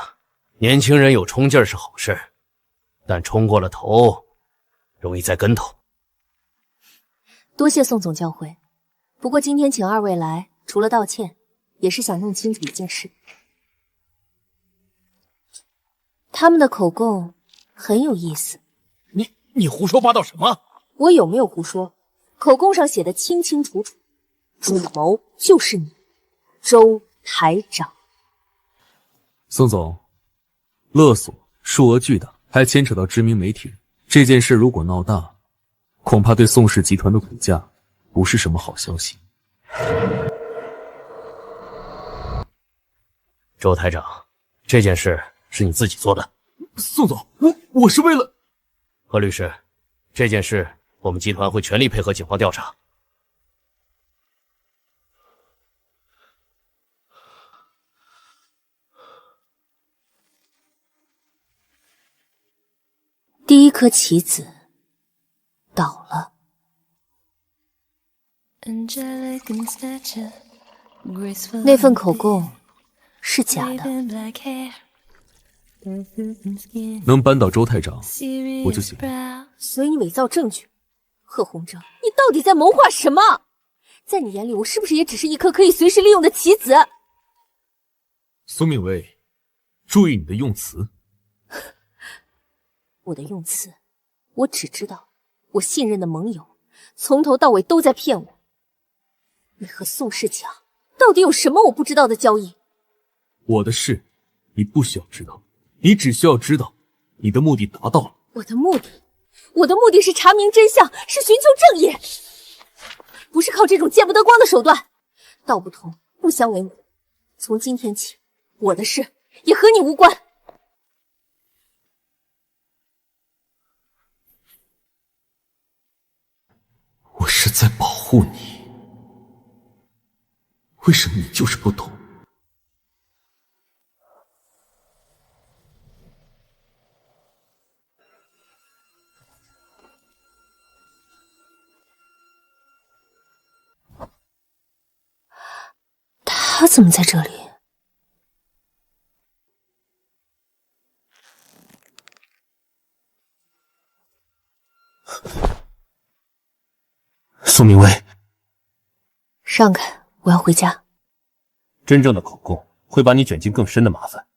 年轻人有冲劲儿是好事，但冲过了头，容易栽跟头。多谢宋总教诲。不过今天请二位来，除了道歉，也是想弄清楚一件事。他们的口供很有意思。你胡说八道什么？我有没有胡说？口供上写的清清楚楚，主谋就是你，周台长。宋总，勒索数额巨大，还牵扯到知名媒体人，这件事如果闹大，恐怕对宋氏集团的股价不是什么好消息。周台长，这件事是你自己做的。宋总，我是为了……何律师，这件事我们集团会全力配合警方调查。第一颗棋子倒了。那份口供是假的。能扳倒周台长，我就行。所以你伪造证据，贺洪哲，你到底在谋划什么？在你眼里，我是不是也只是一颗可以随时利用的棋子？苏明威，注意你的用词。我的用词，我只知道，我信任的盟友从头到尾都在骗我。你和宋世强到底有什么我不知道的交易？我的事，你不需要知道，你只需要知道，你的目的达到了。我的目的是查明真相，是寻求正义，不是靠这种见不得光的手段。道不同，不相为谋。从今天起，我的事也和你无关。我是在保护你，为什么你就是不懂？他怎么在这里？苏明威，让开，我要回家。真正的口供会把你卷进更深的麻烦。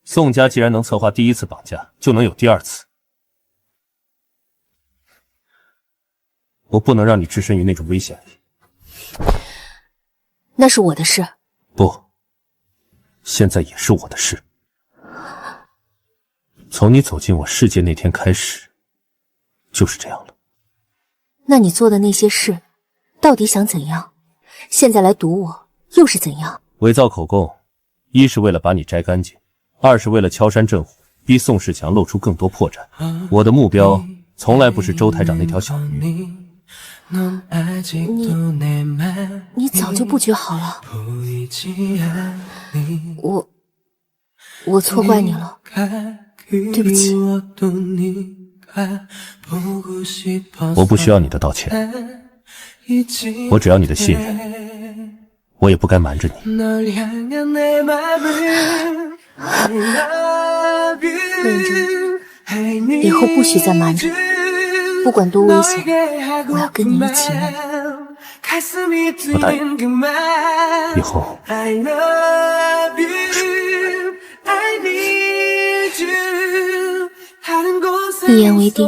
宋家既然能策划第一次绑架，就能有第二次。我不能让你置身于那种危险里。那是我的事。不，现在也是我的事。从你走进我世界那天开始，就是这样了。那你做的那些事，到底想怎样？现在来堵我，又是怎样？伪造口供，一是为了把你摘干净，二是为了敲山震虎，逼宋世强露出更多破绽。我的目标从来不是周台长那条小鱼。你早就布局好了。我错怪你了，对不起。我不需要你的道歉，我只要你的信任。我也不该瞒着你。认真，以后不许再瞒着我，不管多危险，我要跟你一起面对。我答应，以后一言为定。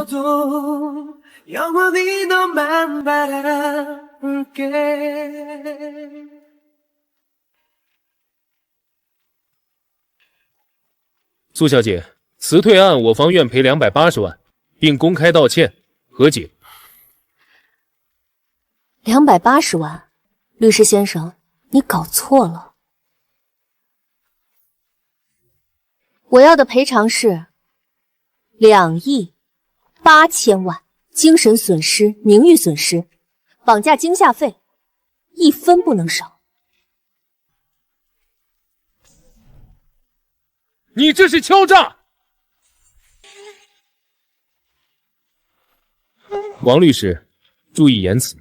苏小姐，辞退案我方愿赔280万，并公开道歉，和解。280万，律师先生，你搞错了。我要的赔偿是2亿8千万，精神损失、名誉损失，绑架惊吓费1分不能少。你这是敲诈！王律师，注意言辞。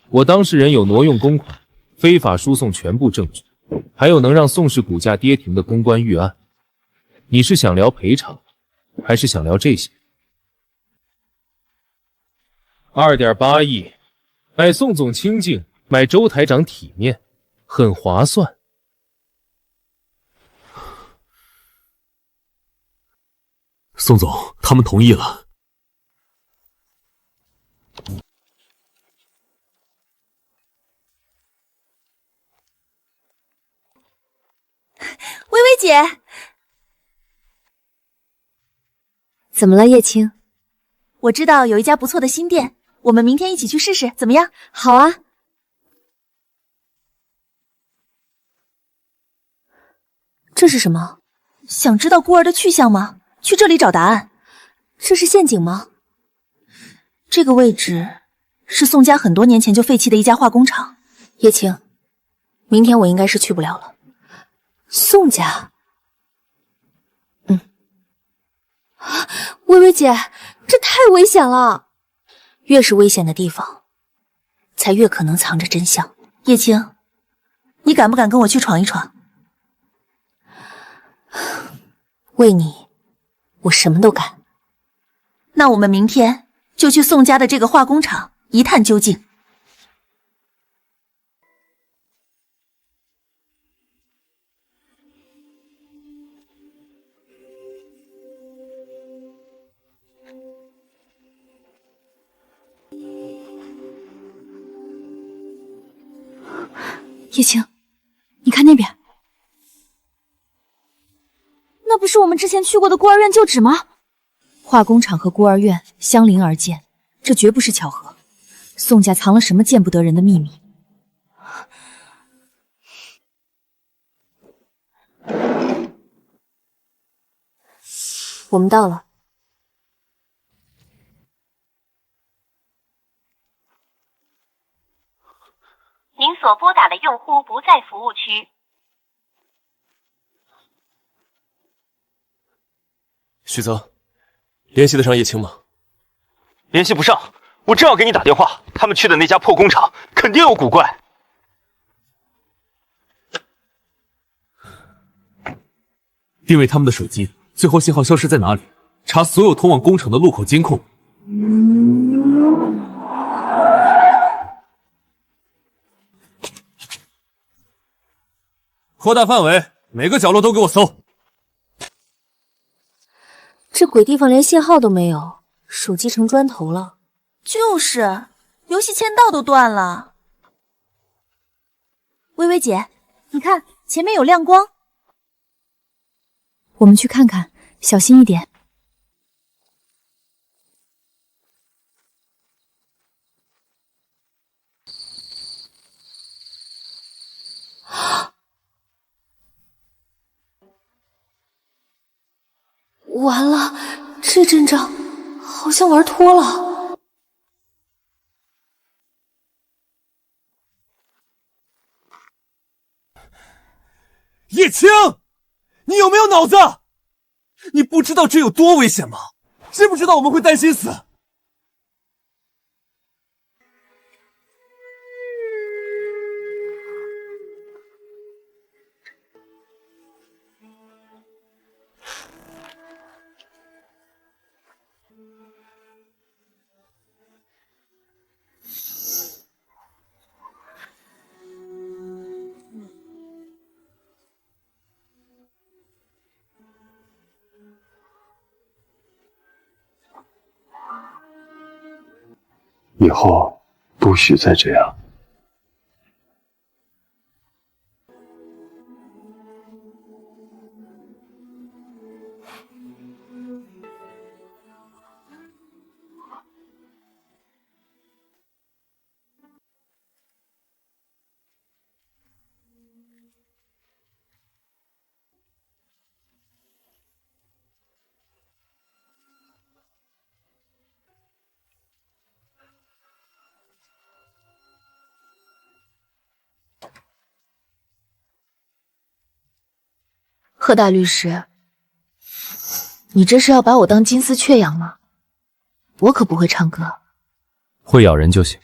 我当事人有挪用公款、非法输送全部证据，还有能让宋氏股价跌停的公关预案。你是想聊赔偿，还是想聊这些？2.8亿，买宋总清静，买周台长体面，很划算。宋总，他们同意了。姐，怎么了，叶青？我知道有一家不错的新店，我们明天一起去试试，怎么样？好啊。这是什么？想知道孤儿的去向吗？去这里找答案。这是陷阱吗？这个位置是宋家很多年前就废弃的一家化工厂。叶青，明天我应该是去不了了。宋家？薇薇姐，这太危险了。越是危险的地方，才越可能藏着真相。叶青，你敢不敢跟我去闯一闯？为你，我什么都敢。那我们明天就去宋家的这个化工厂一探究竟。叶青，你看那边，那不是我们之前去过的孤儿院旧址吗？化工厂和孤儿院相邻而建，这绝不是巧合。宋家藏了什么见不得人的秘密？我们到了。您所拨打的用户不在服务区。许泽，联系得上叶青吗？联系不上，我正要给你打电话，他们去的那家破工厂肯定有古怪。定位他们的手机，最后信号消失在哪里？查所有通往工厂的路口监控。扩大范围，每个角落都给我搜。这鬼地方连信号都没有，手机成砖头了。就是，游戏签到都断了。薇薇姐，你看前面有亮光。我们去看看，小心一点。完了，这阵仗好像玩脱了。叶青，你有没有脑子？你不知道这有多危险吗？知不知道我们会担心死？以后不许再这样。贺大律师，你这是要把我当金丝雀养吗？我可不会唱歌。会咬人就行，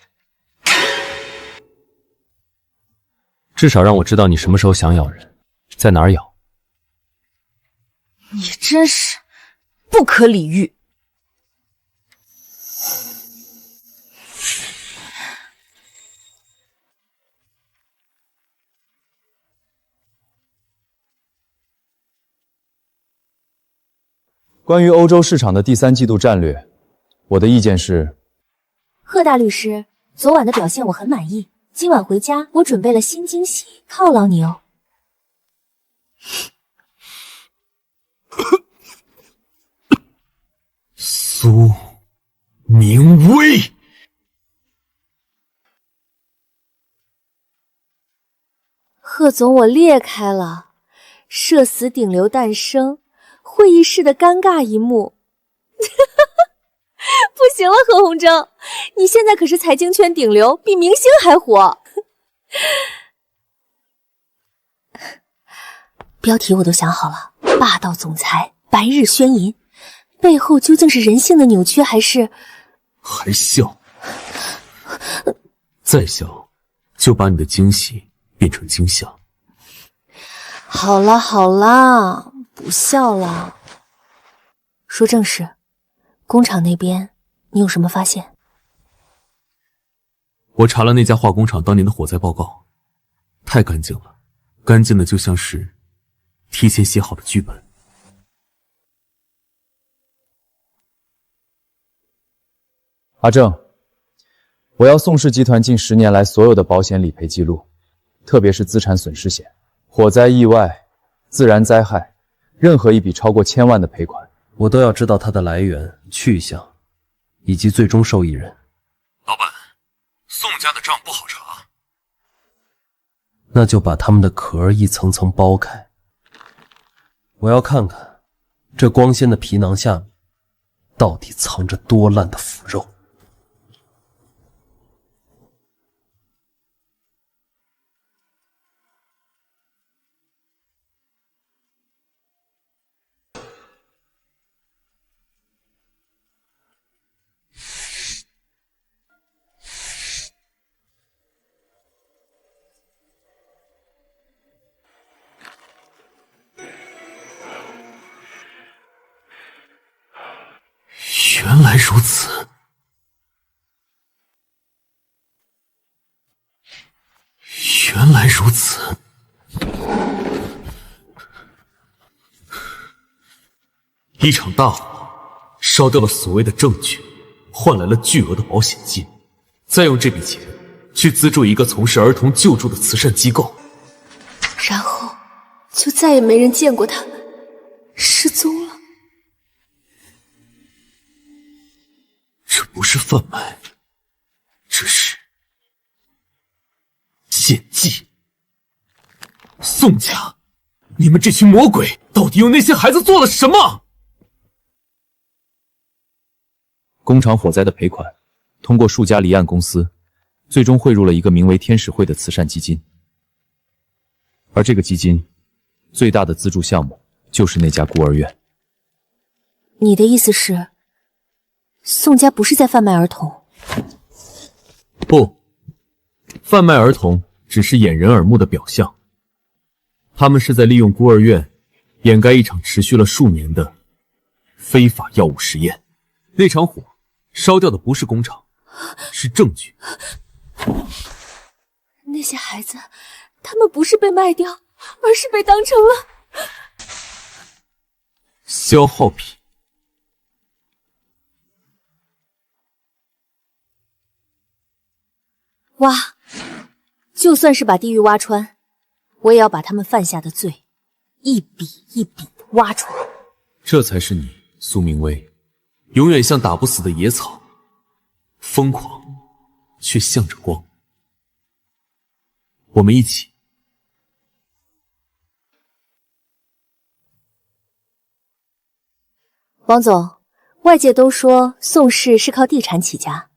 至少让我知道你什么时候想咬人，在哪儿咬。你真是不可理喻。关于欧洲市场的第3季度战略，我的意见是，贺大律师，昨晚的表现我很满意，今晚回家我准备了新惊喜犒劳你哦。苏明威。贺总，我裂开了，社死顶流诞生，会议室的尴尬一幕。不行了，贺红征，你现在可是财经圈顶流，比明星还火。标题我都想好了，霸道总裁白日宣淫，背后究竟是人性的扭曲，还笑？再笑，就把你的惊喜变成惊吓。好啦好啦，不笑了。说正事，工厂那边你有什么发现？我查了那家化工厂当年的火灾报告，太干净了，干净的就像是提前写好的剧本。阿正，我要宋氏集团近10年来所有的保险理赔记录，特别是资产损失险、火灾、意外、自然灾害，任何一笔超过1000万的赔款，我都要知道它的来源、去向，以及最终受益人。老板，宋家的账不好查。那就把他们的壳一层层剥开，我要看看这光鲜的皮囊下面到底藏着多烂的腐肉。原来如此，原来如此。一场大火烧掉了所谓的证据，换来了巨额的保险金，再用这笔钱去资助一个从事儿童救助的慈善机构，然后就再也没人见过他，失踪了。这不是贩卖，这是献祭。宋家，你们这群魔鬼到底用那些孩子做了什么？工厂火灾的赔款，通过数家离岸公司，最终汇入了一个名为天使会的慈善基金。而这个基金最大的资助项目就是那家孤儿院。你的意思是，宋家不是在贩卖儿童？不，贩卖儿童只是掩人耳目的表象，他们是在利用孤儿院掩盖一场持续了数年的非法药物实验。那场火烧掉的不是工厂，是证据。那些孩子，他们不是被卖掉，而是被当成了消耗品。挖，就算是把地狱挖穿，我也要把他们犯下的罪一笔一笔的挖出来。这才是你，苏明威，永远像打不死的野草，疯狂却向着光。我们一起。王总，外界都说宋氏是靠地产起家，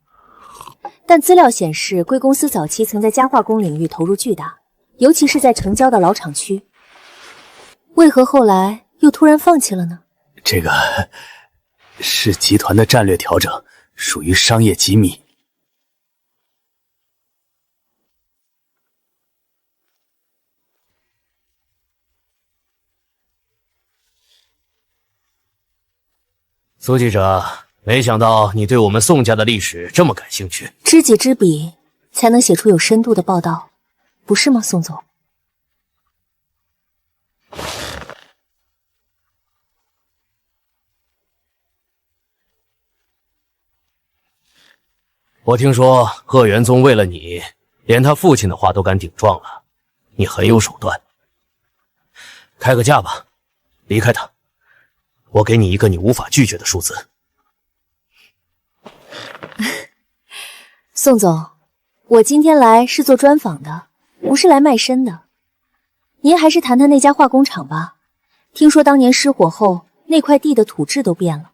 但资料显示，贵公司早期曾在家化工领域投入巨大，尤其是在城郊的老厂区。为何后来又突然放弃了呢？这个是集团的战略调整，属于商业机密。苏记者，没想到你对我们宋家的历史这么感兴趣。知己知彼，才能写出有深度的报道，不是吗，宋总？我听说贺元宗为了你，连他父亲的话都敢顶撞了，你很有手段。开个价吧，离开他，我给你一个你无法拒绝的数字。宋总，我今天来是做专访的，不是来卖身的。您还是谈谈那家化工厂吧。听说当年失火后，那块地的土质都变了，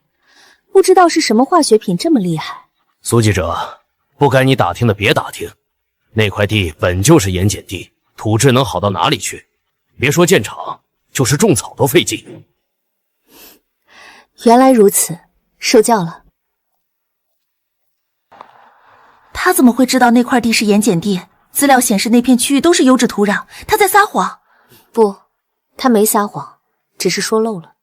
不知道是什么化学品这么厉害。苏记者，不该你打听的别打听，那块地本就是盐碱地，土质能好到哪里去？别说建厂，就是种草都费劲。原来如此，受教了。他怎么会知道那块地是盐碱地？资料显示那片区域都是优质土壤，他在撒谎。不，他没撒谎，只是说漏了。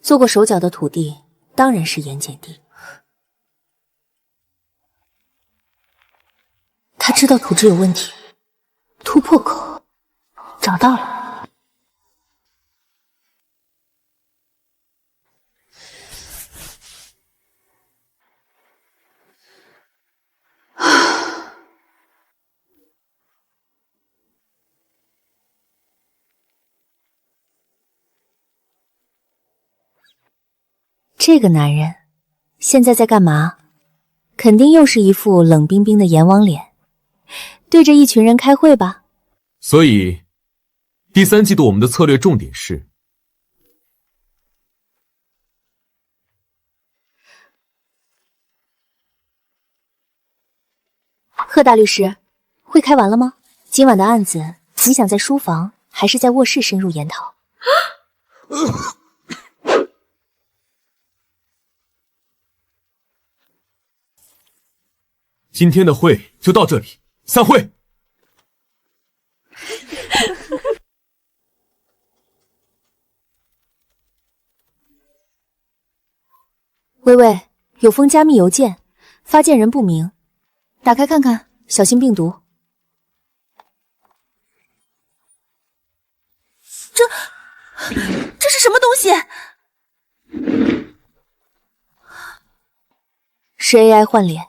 做过手脚的土地当然是盐碱地。他知道土质有问题，突破口找到了。这个男人现在在干嘛？肯定又是一副冷冰冰的阎王脸，对着一群人开会吧。所以，第3季度我们的策略重点是贺大律师，会开完了吗？今晚的案子，你想在书房还是在卧室深入研讨？今天的会就到这里，散会。微微，有封加密邮件，发件人不明，打开看看，小心病毒。这是什么东西？是 AI 换脸，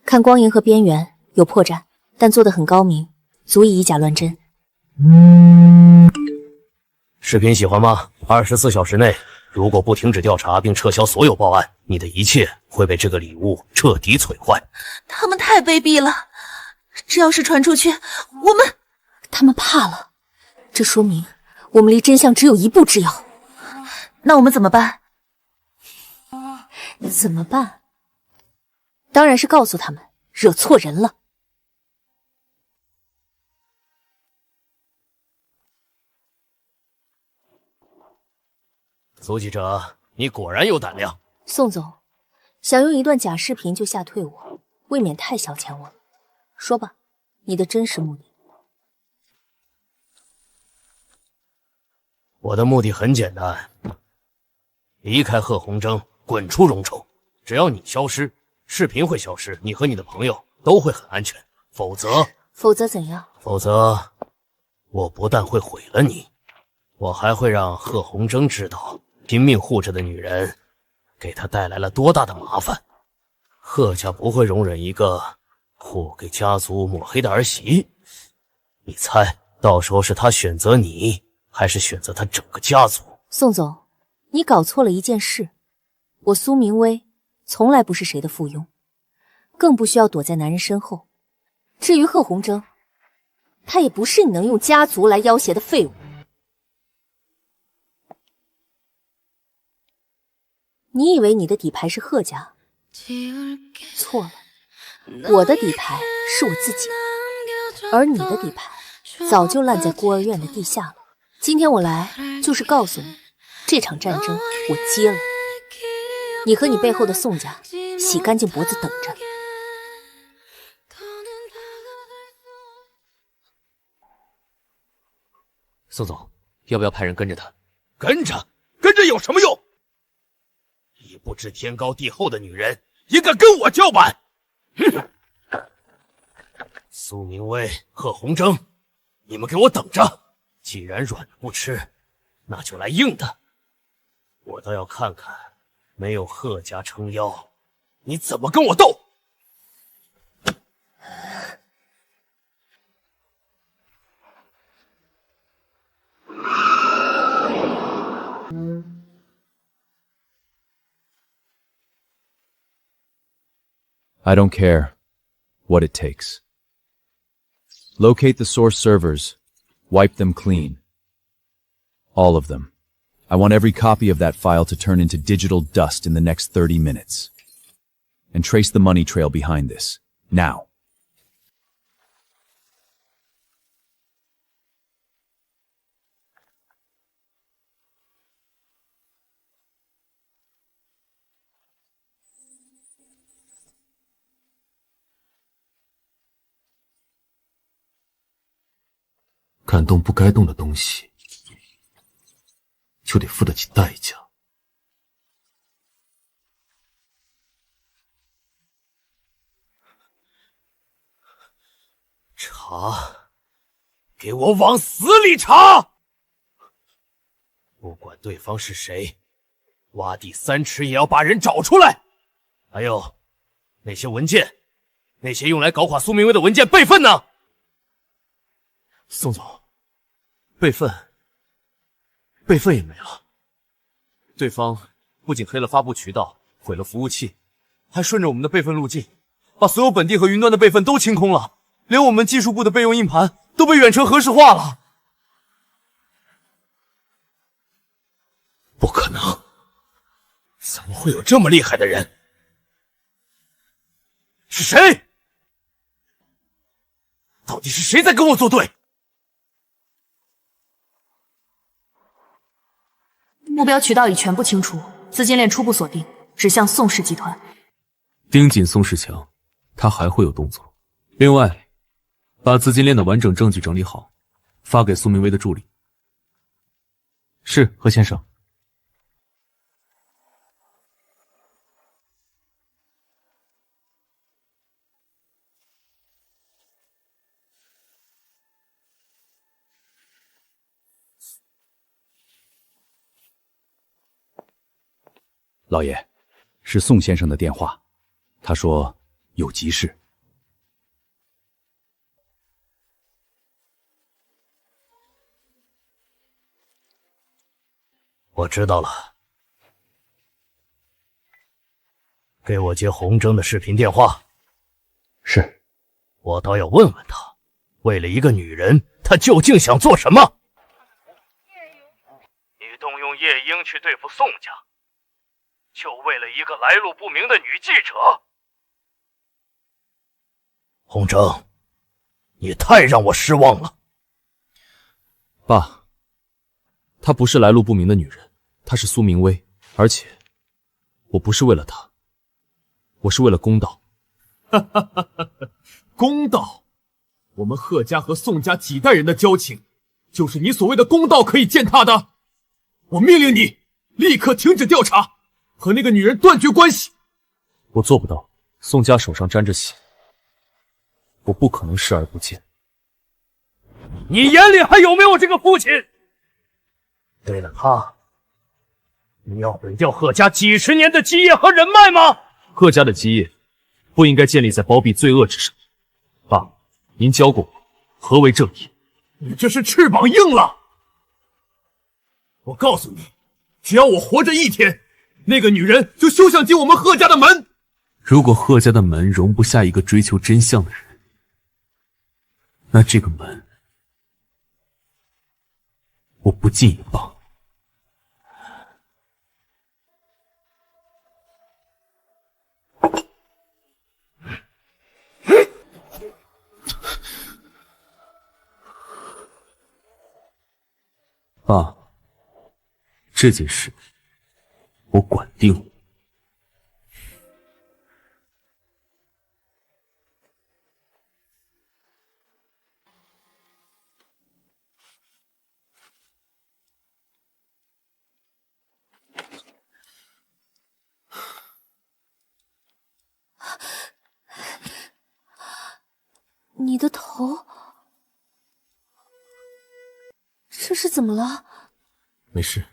看光影和边缘有破绽，但做得很高明，足以以假乱真。视频喜欢吗？24小时内，如果不停止调查并撤销所有报案，你的一切会被这个礼物彻底摧坏。他们太卑鄙了，这要是传出去，我们……他们怕了，这说明我们离真相只有一步之遥。那我们怎么办？怎么办？当然是告诉他们，惹错人了。苏记者，你果然有胆量。宋总，想用一段假视频就吓退我，未免太小瞧我了。说吧，你的真实目的。我的目的很简单，离开贺红征，滚出荣州。只要你消失，视频会消失，你和你的朋友都会很安全。否则怎样？否则，我不但会毁了你，我还会让贺红征知道，拼命护着的女人，给他带来了多大的麻烦。贺家不会容忍一个护给家族抹黑的儿媳。你猜，到时候是他选择你，还是选择他整个家族？宋总，你搞错了一件事，我苏明威从来不是谁的附庸，更不需要躲在男人身后。至于贺红征，他也不是你能用家族来要挟的废物。你以为你的底牌是贺家？错了，我的底牌是我自己，而你的底牌早就烂在孤儿院的地下了。今天我来就是告诉你，这场战争我接了，你和你背后的宋家洗干净脖子等着。宋总，要不要派人跟着他？跟着有什么用？你不知天高地厚的女人也敢跟我叫板？哼！苏明威、贺红征，你们给我等着！既然软的不吃，那就来硬的。我倒要看看，没有贺家撑腰，你怎么跟我斗？I don't care. what it takes. Locate the source servers. Wipe them clean. All of them. I want every copy of that file to turn into digital dust in the next 30 minutes. And trace the money trail behind this. Now. 敢动不该动的东西，就得付得起代价。查，给我往死里查！不管对方是谁，挖地3尺也要把人找出来。还有，那些文件，那些用来搞垮苏明威的文件备份呢？宋总，备份也没了。对方不仅黑了发布渠道，毁了服务器，还顺着我们的备份路径，把所有本地和云端的备份都清空了，连我们技术部的备用硬盘都被远程核实化了。不可能，怎么会有这么厉害的人？是谁？到底是谁在跟我作对？目标渠道已全部清除，资金链初步锁定，指向宋氏集团。盯紧宋世强，他还会有动作。另外，把资金链的完整证据整理好，发给苏明威的助理。是，何先生。老爷，是宋先生的电话，他说有急事。我知道了，给我接洪征的视频电话。是，我倒要问问他，为了一个女人，他究竟想做什么？你动用夜莺去对付宋家，就为了一个来路不明的女记者？洪征，你太让我失望了。爸，她不是来路不明的女人，她是苏明威，而且我不是为了她，我是为了公道。公道？我们贺家和宋家几代人的交情，就是你所谓的公道可以践踏的？我命令你立刻停止调查，和那个女人断绝关系。我做不到，宋家手上沾着血，我不可能视而不见。你眼里还有没有这个父亲？为了他，你要毁掉贺家几十年的基业和人脉吗？贺家的基业不应该建立在包庇罪恶之上。爸，您教过我何为正义。你这是翅膀硬了。我告诉你，只要我活着一天，那个女人就休想进我们贺家的门。如果贺家的门容不下一个追求真相的人，那这个门我不进也罢。爸，这件事我管定了。你的头，这是怎么了？没事，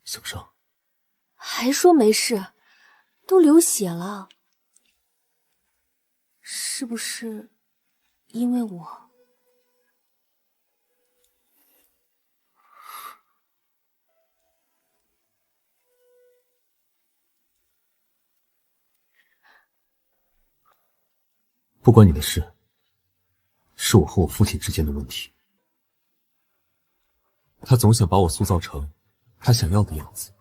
小伤。还说没事，都流血了，是不是因为我？不关你的事，是我和我父亲之间的问题。他总想把我塑造成他想要的样子，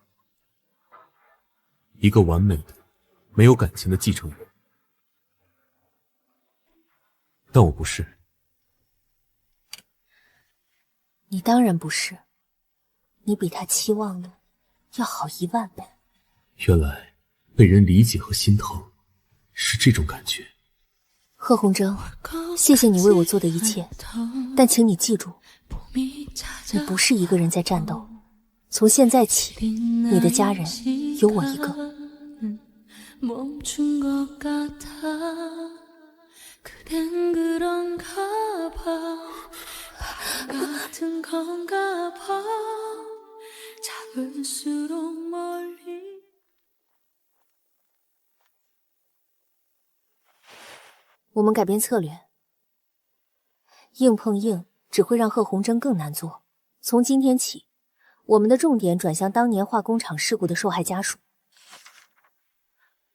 一个完美的、没有感情的继承人。但我不是。你当然不是，你比他期望的要好10000倍。原来被人理解和心疼是这种感觉。贺红征，谢谢你为我做的一切，但请你记住，你不是一个人在战斗。从现在起，你的家人有我一个。我们改变策略，硬碰硬只会让贺红征更难做。从今天起，我们的重点转向当年化工厂事故的受害家属，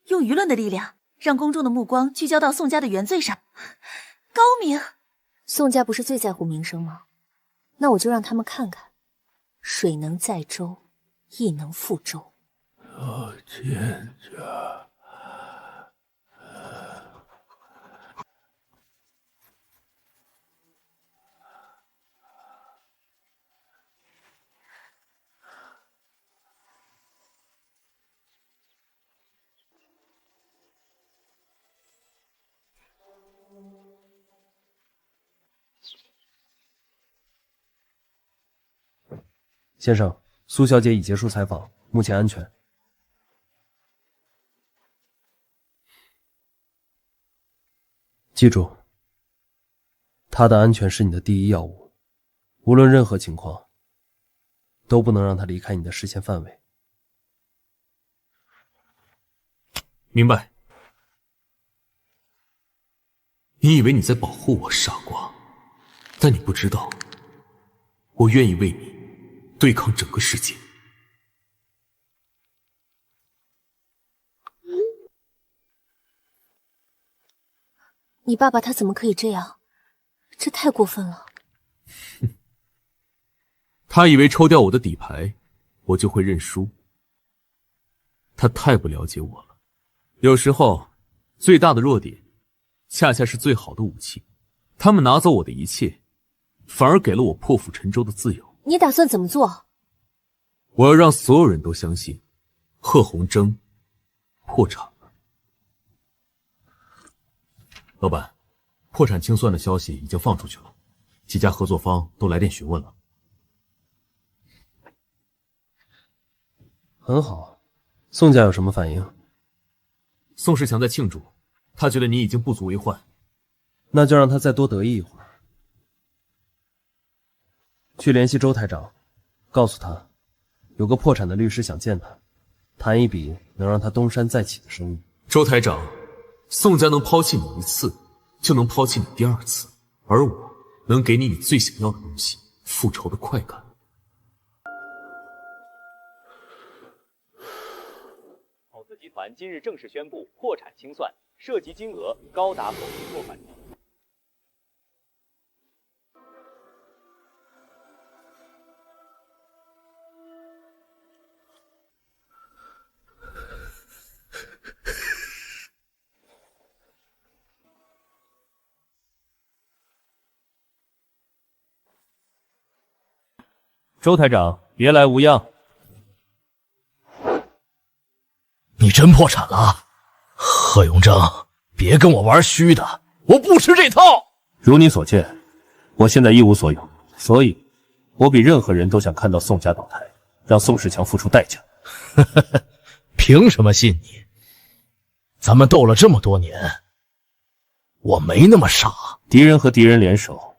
用舆论的力量，让公众的目光聚焦到宋家的原罪上。高明！宋家不是最在乎名声吗？那我就让他们看看，水能载舟，亦能覆舟。见着。先生，苏小姐已结束采访，目前安全。记住，她的安全是你的第一要务，无论任何情况，都不能让她离开你的视线范围。明白。你以为你在保护我，傻瓜，但你不知道，我愿意为你对抗整个世界。你爸爸他怎么可以这样？这太过分了。他以为抽掉我的底牌，我就会认输。他太不了解我了。有时候，最大的弱点，恰恰是最好的武器。他们拿走我的一切，反而给了我破釜沉舟的自由。你打算怎么做？我要让所有人都相信，贺红征破产了。老板，破产清算的消息已经放出去了，几家合作方都来电询问了。很好，宋家有什么反应？宋世强在庆祝，他觉得你已经不足为患。那就让他再多得意一会儿。去联系周台长，告诉他，有个破产的律师想见他，谈一笔能让他东山再起的生意。周台长，宋家能抛弃你一次，就能抛弃你第二次，而我能给你最想要的东西——复仇的快感。好思集团今日正式宣布破产清算，涉及金额高达否定拨款。周台长，别来无恙。你真破产了？贺永征，别跟我玩虚的，我不吃这套。如你所见，我现在一无所有，所以，我比任何人都想看到宋家倒台，让宋世强付出代价。凭什么信你？咱们斗了这么多年，我没那么傻。敌人和敌人联手，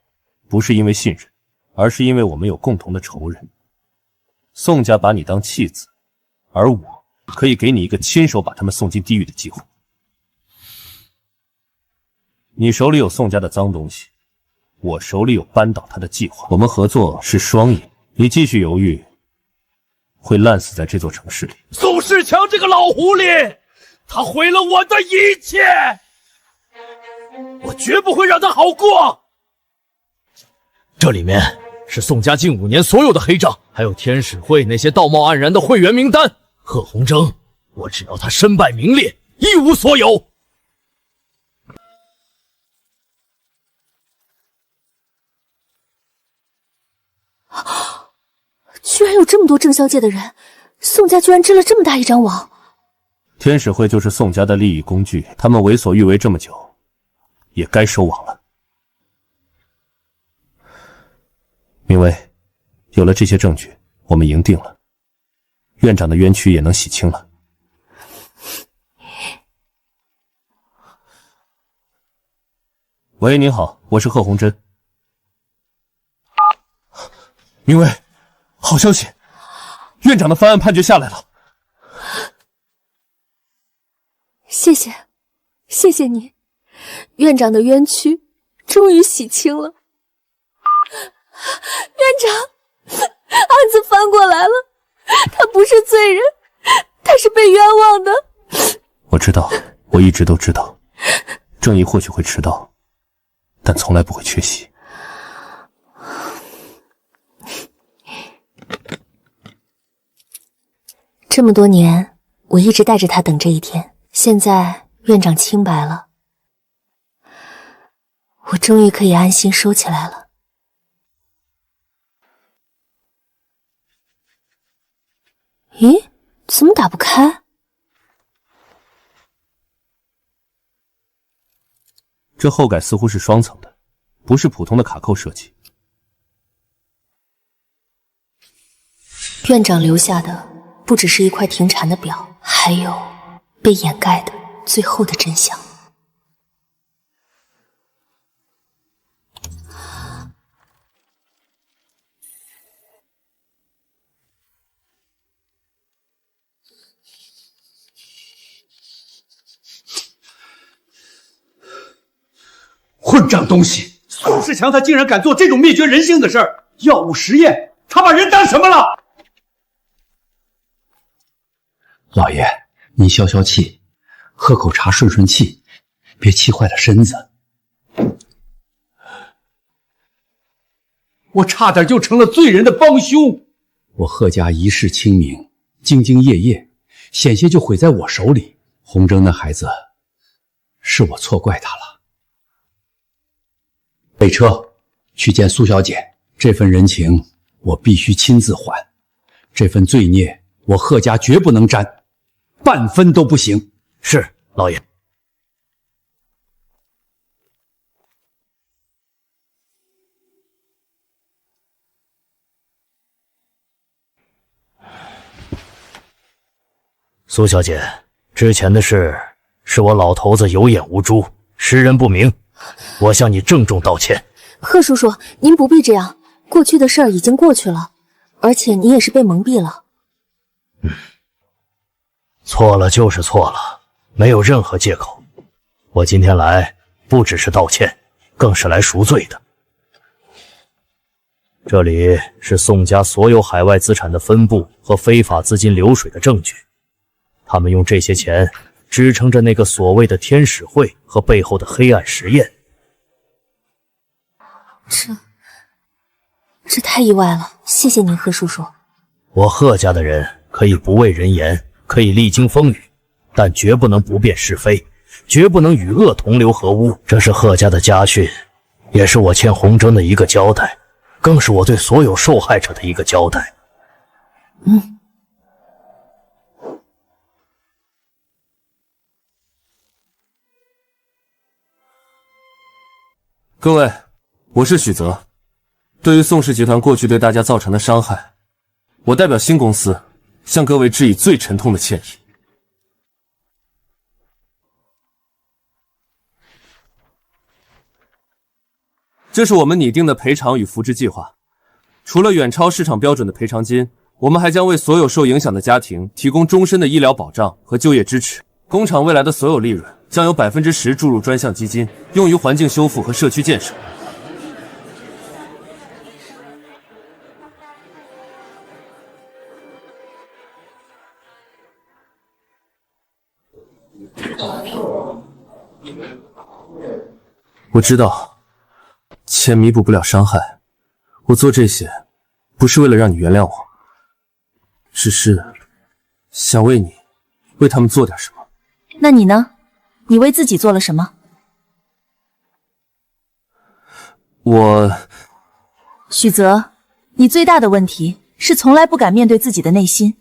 不是因为信任，而是因为我们有共同的仇人。宋家把你当弃子，而我可以给你一个亲手把他们送进地狱的机会。你手里有宋家的脏东西，我手里有扳倒他的计划。我们合作是双赢，你继续犹豫，会烂死在这座城市里。宋世强这个老狐狸，他毁了我的一切。绝不会让他好过。这里面是宋家近5年所有的黑账，还有天使会那些道貌岸然的会员名单。贺红征，我只要他身败名裂，一无所有。居然有这么多正宵界的人，宋家居然织了这么大一张网。天使会就是宋家的利益工具，他们为所欲为这么久，也该收网了。明威，有了这些证据，我们赢定了，院长的冤屈也能洗清了。喂，您好，我是贺红珍。明威，好消息，院长的翻案判决下来了。谢谢，谢谢你，院长的冤屈终于洗清了。院长，案子翻过来了，他不是罪人，他是被冤枉的。我知道，我一直都知道，正义或许会迟到，但从来不会缺席。这么多年，我一直带着他等这一天。现在院长清白了，我终于可以安心收起来了。咦，怎么打不开？这后盖似乎是双层的，不是普通的卡扣设计。院长留下的不只是一块停产的表，还有被掩盖的最后的真相。混账东西！宋世强他竟然敢做这种灭绝人性的事儿！药物实验，他把人当什么了？老爷，您消消气，喝口茶顺顺气，别气坏了身子。我差点就成了罪人的帮凶。我贺家一世清明，兢兢业业，险些就毁在我手里。红征那孩子，是我错怪他了。备车，去见苏小姐。这份人情，我必须亲自还。这份罪孽，我贺家绝不能沾，半分都不行。是，老爷。苏小姐，之前的事是我老头子有眼无珠，识人不明，我向你郑重道歉。贺叔叔，您不必这样，过去的事儿已经过去了，而且你也是被蒙蔽了。错了就是错了，没有任何借口。我今天来不只是道歉，更是来赎罪的。这里是宋家所有海外资产的分布和非法资金流水的证据，他们用这些钱支撑着那个所谓的天使会和背后的黑暗实验。这太意外了，谢谢您，贺叔叔。我贺家的人可以不畏人言，可以历经风雨，但绝不能不辨是非，绝不能与恶同流合污。这是贺家的家训，也是我欠红征的一个交代，更是我对所有受害者的一个交代。各位，我是许泽。对于宋氏集团过去对大家造成的伤害，我代表新公司向各位致以最沉痛的歉意。这是我们拟定的赔偿与扶植计划，除了远超市场标准的赔偿金，我们还将为所有受影响的家庭提供终身的医疗保障和就业支持。工厂未来的所有利润将有10%注入专项基金，用于环境修复和社区建设。我知道，钱弥补不了伤害，我做这些不是为了让你原谅我，只是想为你，为他们做点什么。那你呢？你为自己做了什么？许泽，你最大的问题是从来不敢面对自己的内心。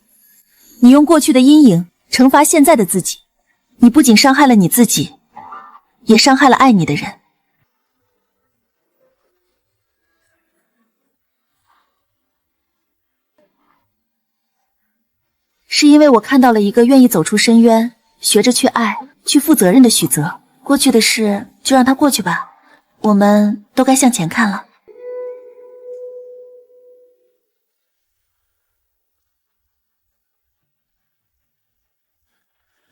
你用过去的阴影惩罚现在的自己，你不仅伤害了你自己，也伤害了爱你的人。是因为我看到了一个愿意走出深渊，学着去爱，去负责任的许泽。过去的事就让它过去吧，我们都该向前看了。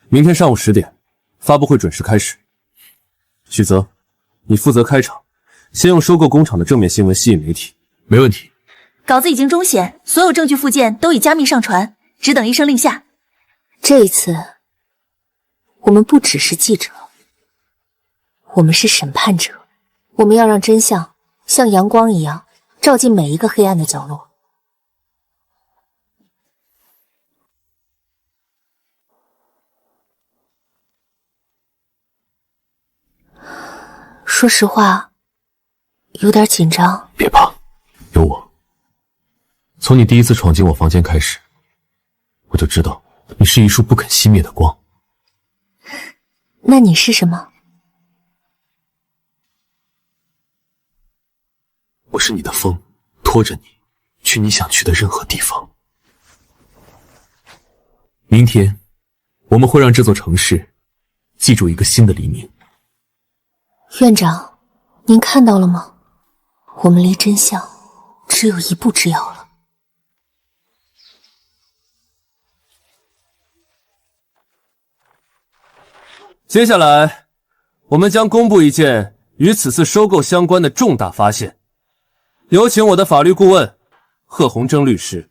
明天上午10点，发布会准时开始。许泽，你负责开场，先用收购工厂的正面新闻吸引媒体。没问题。稿子已经终写，所有证据附件都已加密上传，只等一声令下。这一次，我们不只是记者，我们是审判者。我们要让真相像阳光一样照进每一个黑暗的角落。说实话，有点紧张。别怕，有我。从你第一次闯进我房间开始，我就知道你是一束不肯熄灭的光。那你是什么？我是你的风，拖着你去你想去的任何地方。明天，我们会让这座城市记住一个新的黎明。院长，您看到了吗？我们离真相只有一步之遥了。接下来，我们将公布一件与此次收购相关的重大发现。有请我的法律顾问贺红征律师。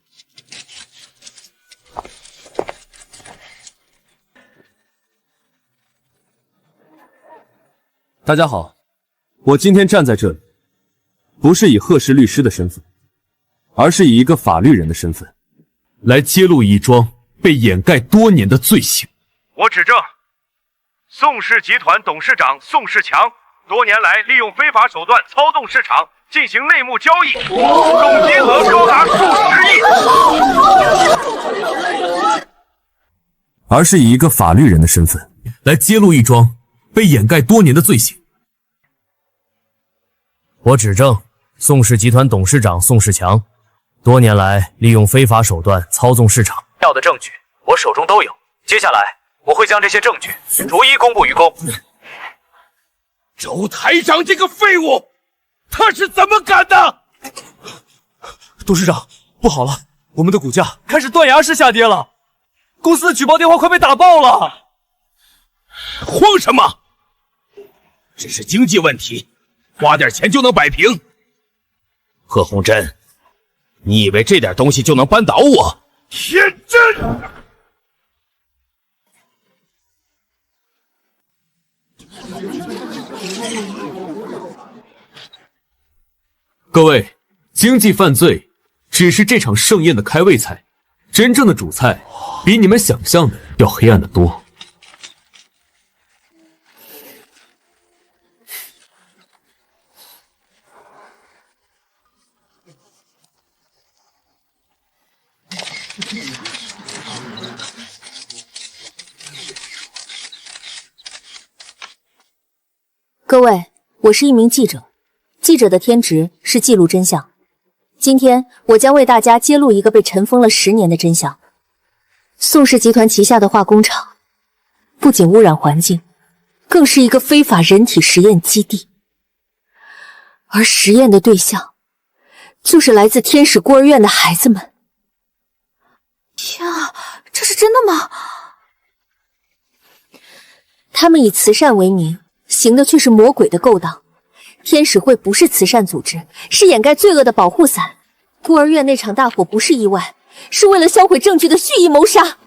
大家好，我今天站在这里，不是以贺氏律师的身份，而是以一个法律人的身份，来揭露一桩被掩盖多年的罪行。我指证，宋氏集团董事长宋世强多年来利用非法手段操纵市场，进行内幕交易，总金额高达数十亿。而是以一个法律人的身份，来揭露一桩被掩盖多年的罪行。我指证，宋氏集团董事长宋世强多年来利用非法手段操纵市场，要的证据我手中都有，接下来我会将这些证据逐一公布于公。周台长这个废物，他是怎么敢的？董事长，不好了，我们的股价开始断崖式下跌了，公司的举报电话快被打爆了。慌什么？这是经济问题，花点钱就能摆平。贺红珍，你以为这点东西就能扳倒我？天真！各位，经济犯罪只是这场盛宴的开胃菜，真正的主菜比你们想象的要黑暗的多。各位，我是一名记者，记者的天职是记录真相。今天我将为大家揭露一个被尘封了10年的真相。宋氏集团旗下的化工厂不仅污染环境，更是一个非法人体实验基地，而实验的对象就是来自天使孤儿院的孩子们。天啊，这是真的吗？他们以慈善为名，行的却是魔鬼的勾当。天使会不是慈善组织，是掩盖罪恶的保护伞。孤儿院那场大火不是意外，是为了销毁证据的蓄意谋杀。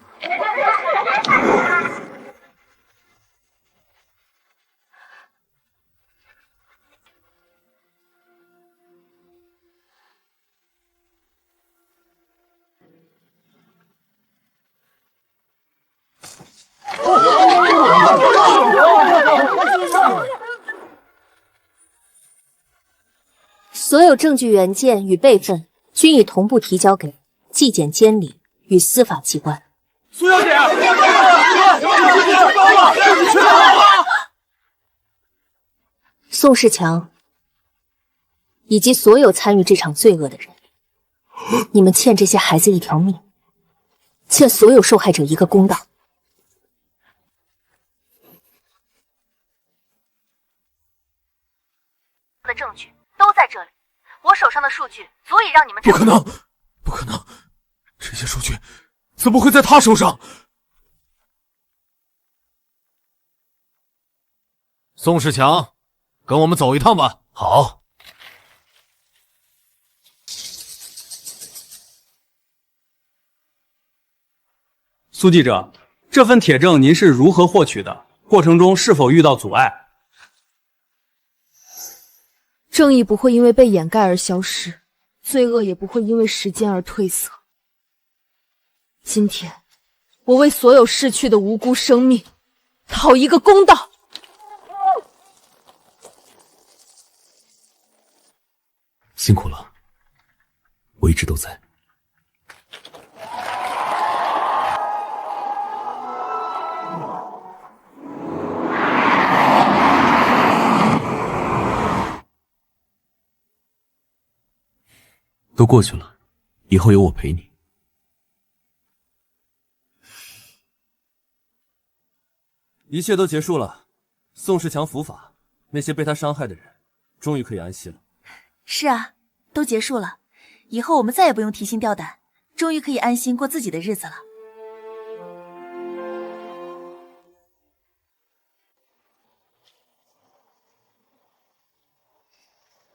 所有证据原件与备份均已同步提交给纪检监理与司法机关。苏小姐，宋世强以及所有参与这场罪恶的人，你们欠这些孩子一条命，欠所有受害者一个公道。的证据都在这里，我手上的数据足以让你们不可能，不可能，这些数据怎么会在他手上？宋世强，跟我们走一趟吧。好。苏记者，这份铁证您是如何获取的？过程中是否遇到阻碍？正义不会因为被掩盖而消失，罪恶也不会因为时间而褪色。今天，我为所有逝去的无辜生命讨一个公道。辛苦了，我一直都在。都过去了，以后有我陪你。一切都结束了，宋世强伏法，那些被他伤害的人，终于可以安息了。是啊，都结束了，以后我们再也不用提心吊胆，终于可以安心过自己的日子了。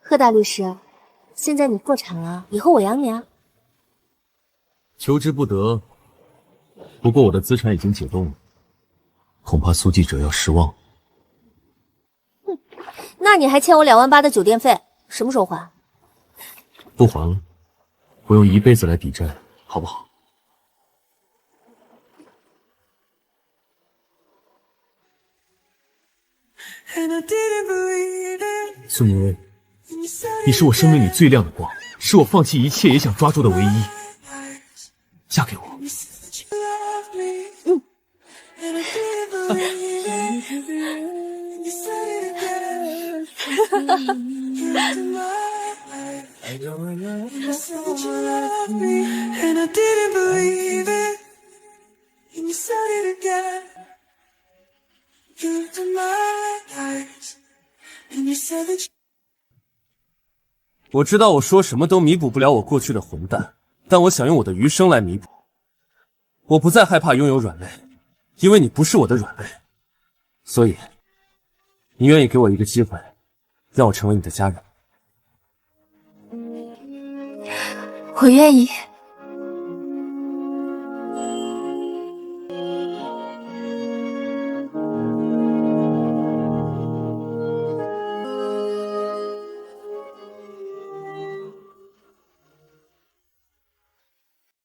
贺大律师，现在你破产了，以后我养你啊。求之不得，不过我的资产已经解冻了，恐怕苏记者要失望。那你还欠我2万8的酒店费，什么时候还？不还了，我用一辈子来抵债，好不好？孙明薇，你是我生命里最亮的光，是我放弃一切也想抓住的唯一。嫁给我。我知道我说什么都弥补不了我过去的混蛋，但我想用我的余生来弥补。我不再害怕拥有软肋，因为你不是我的软肋。所以，你愿意给我一个机会，让我成为你的家人？我愿意。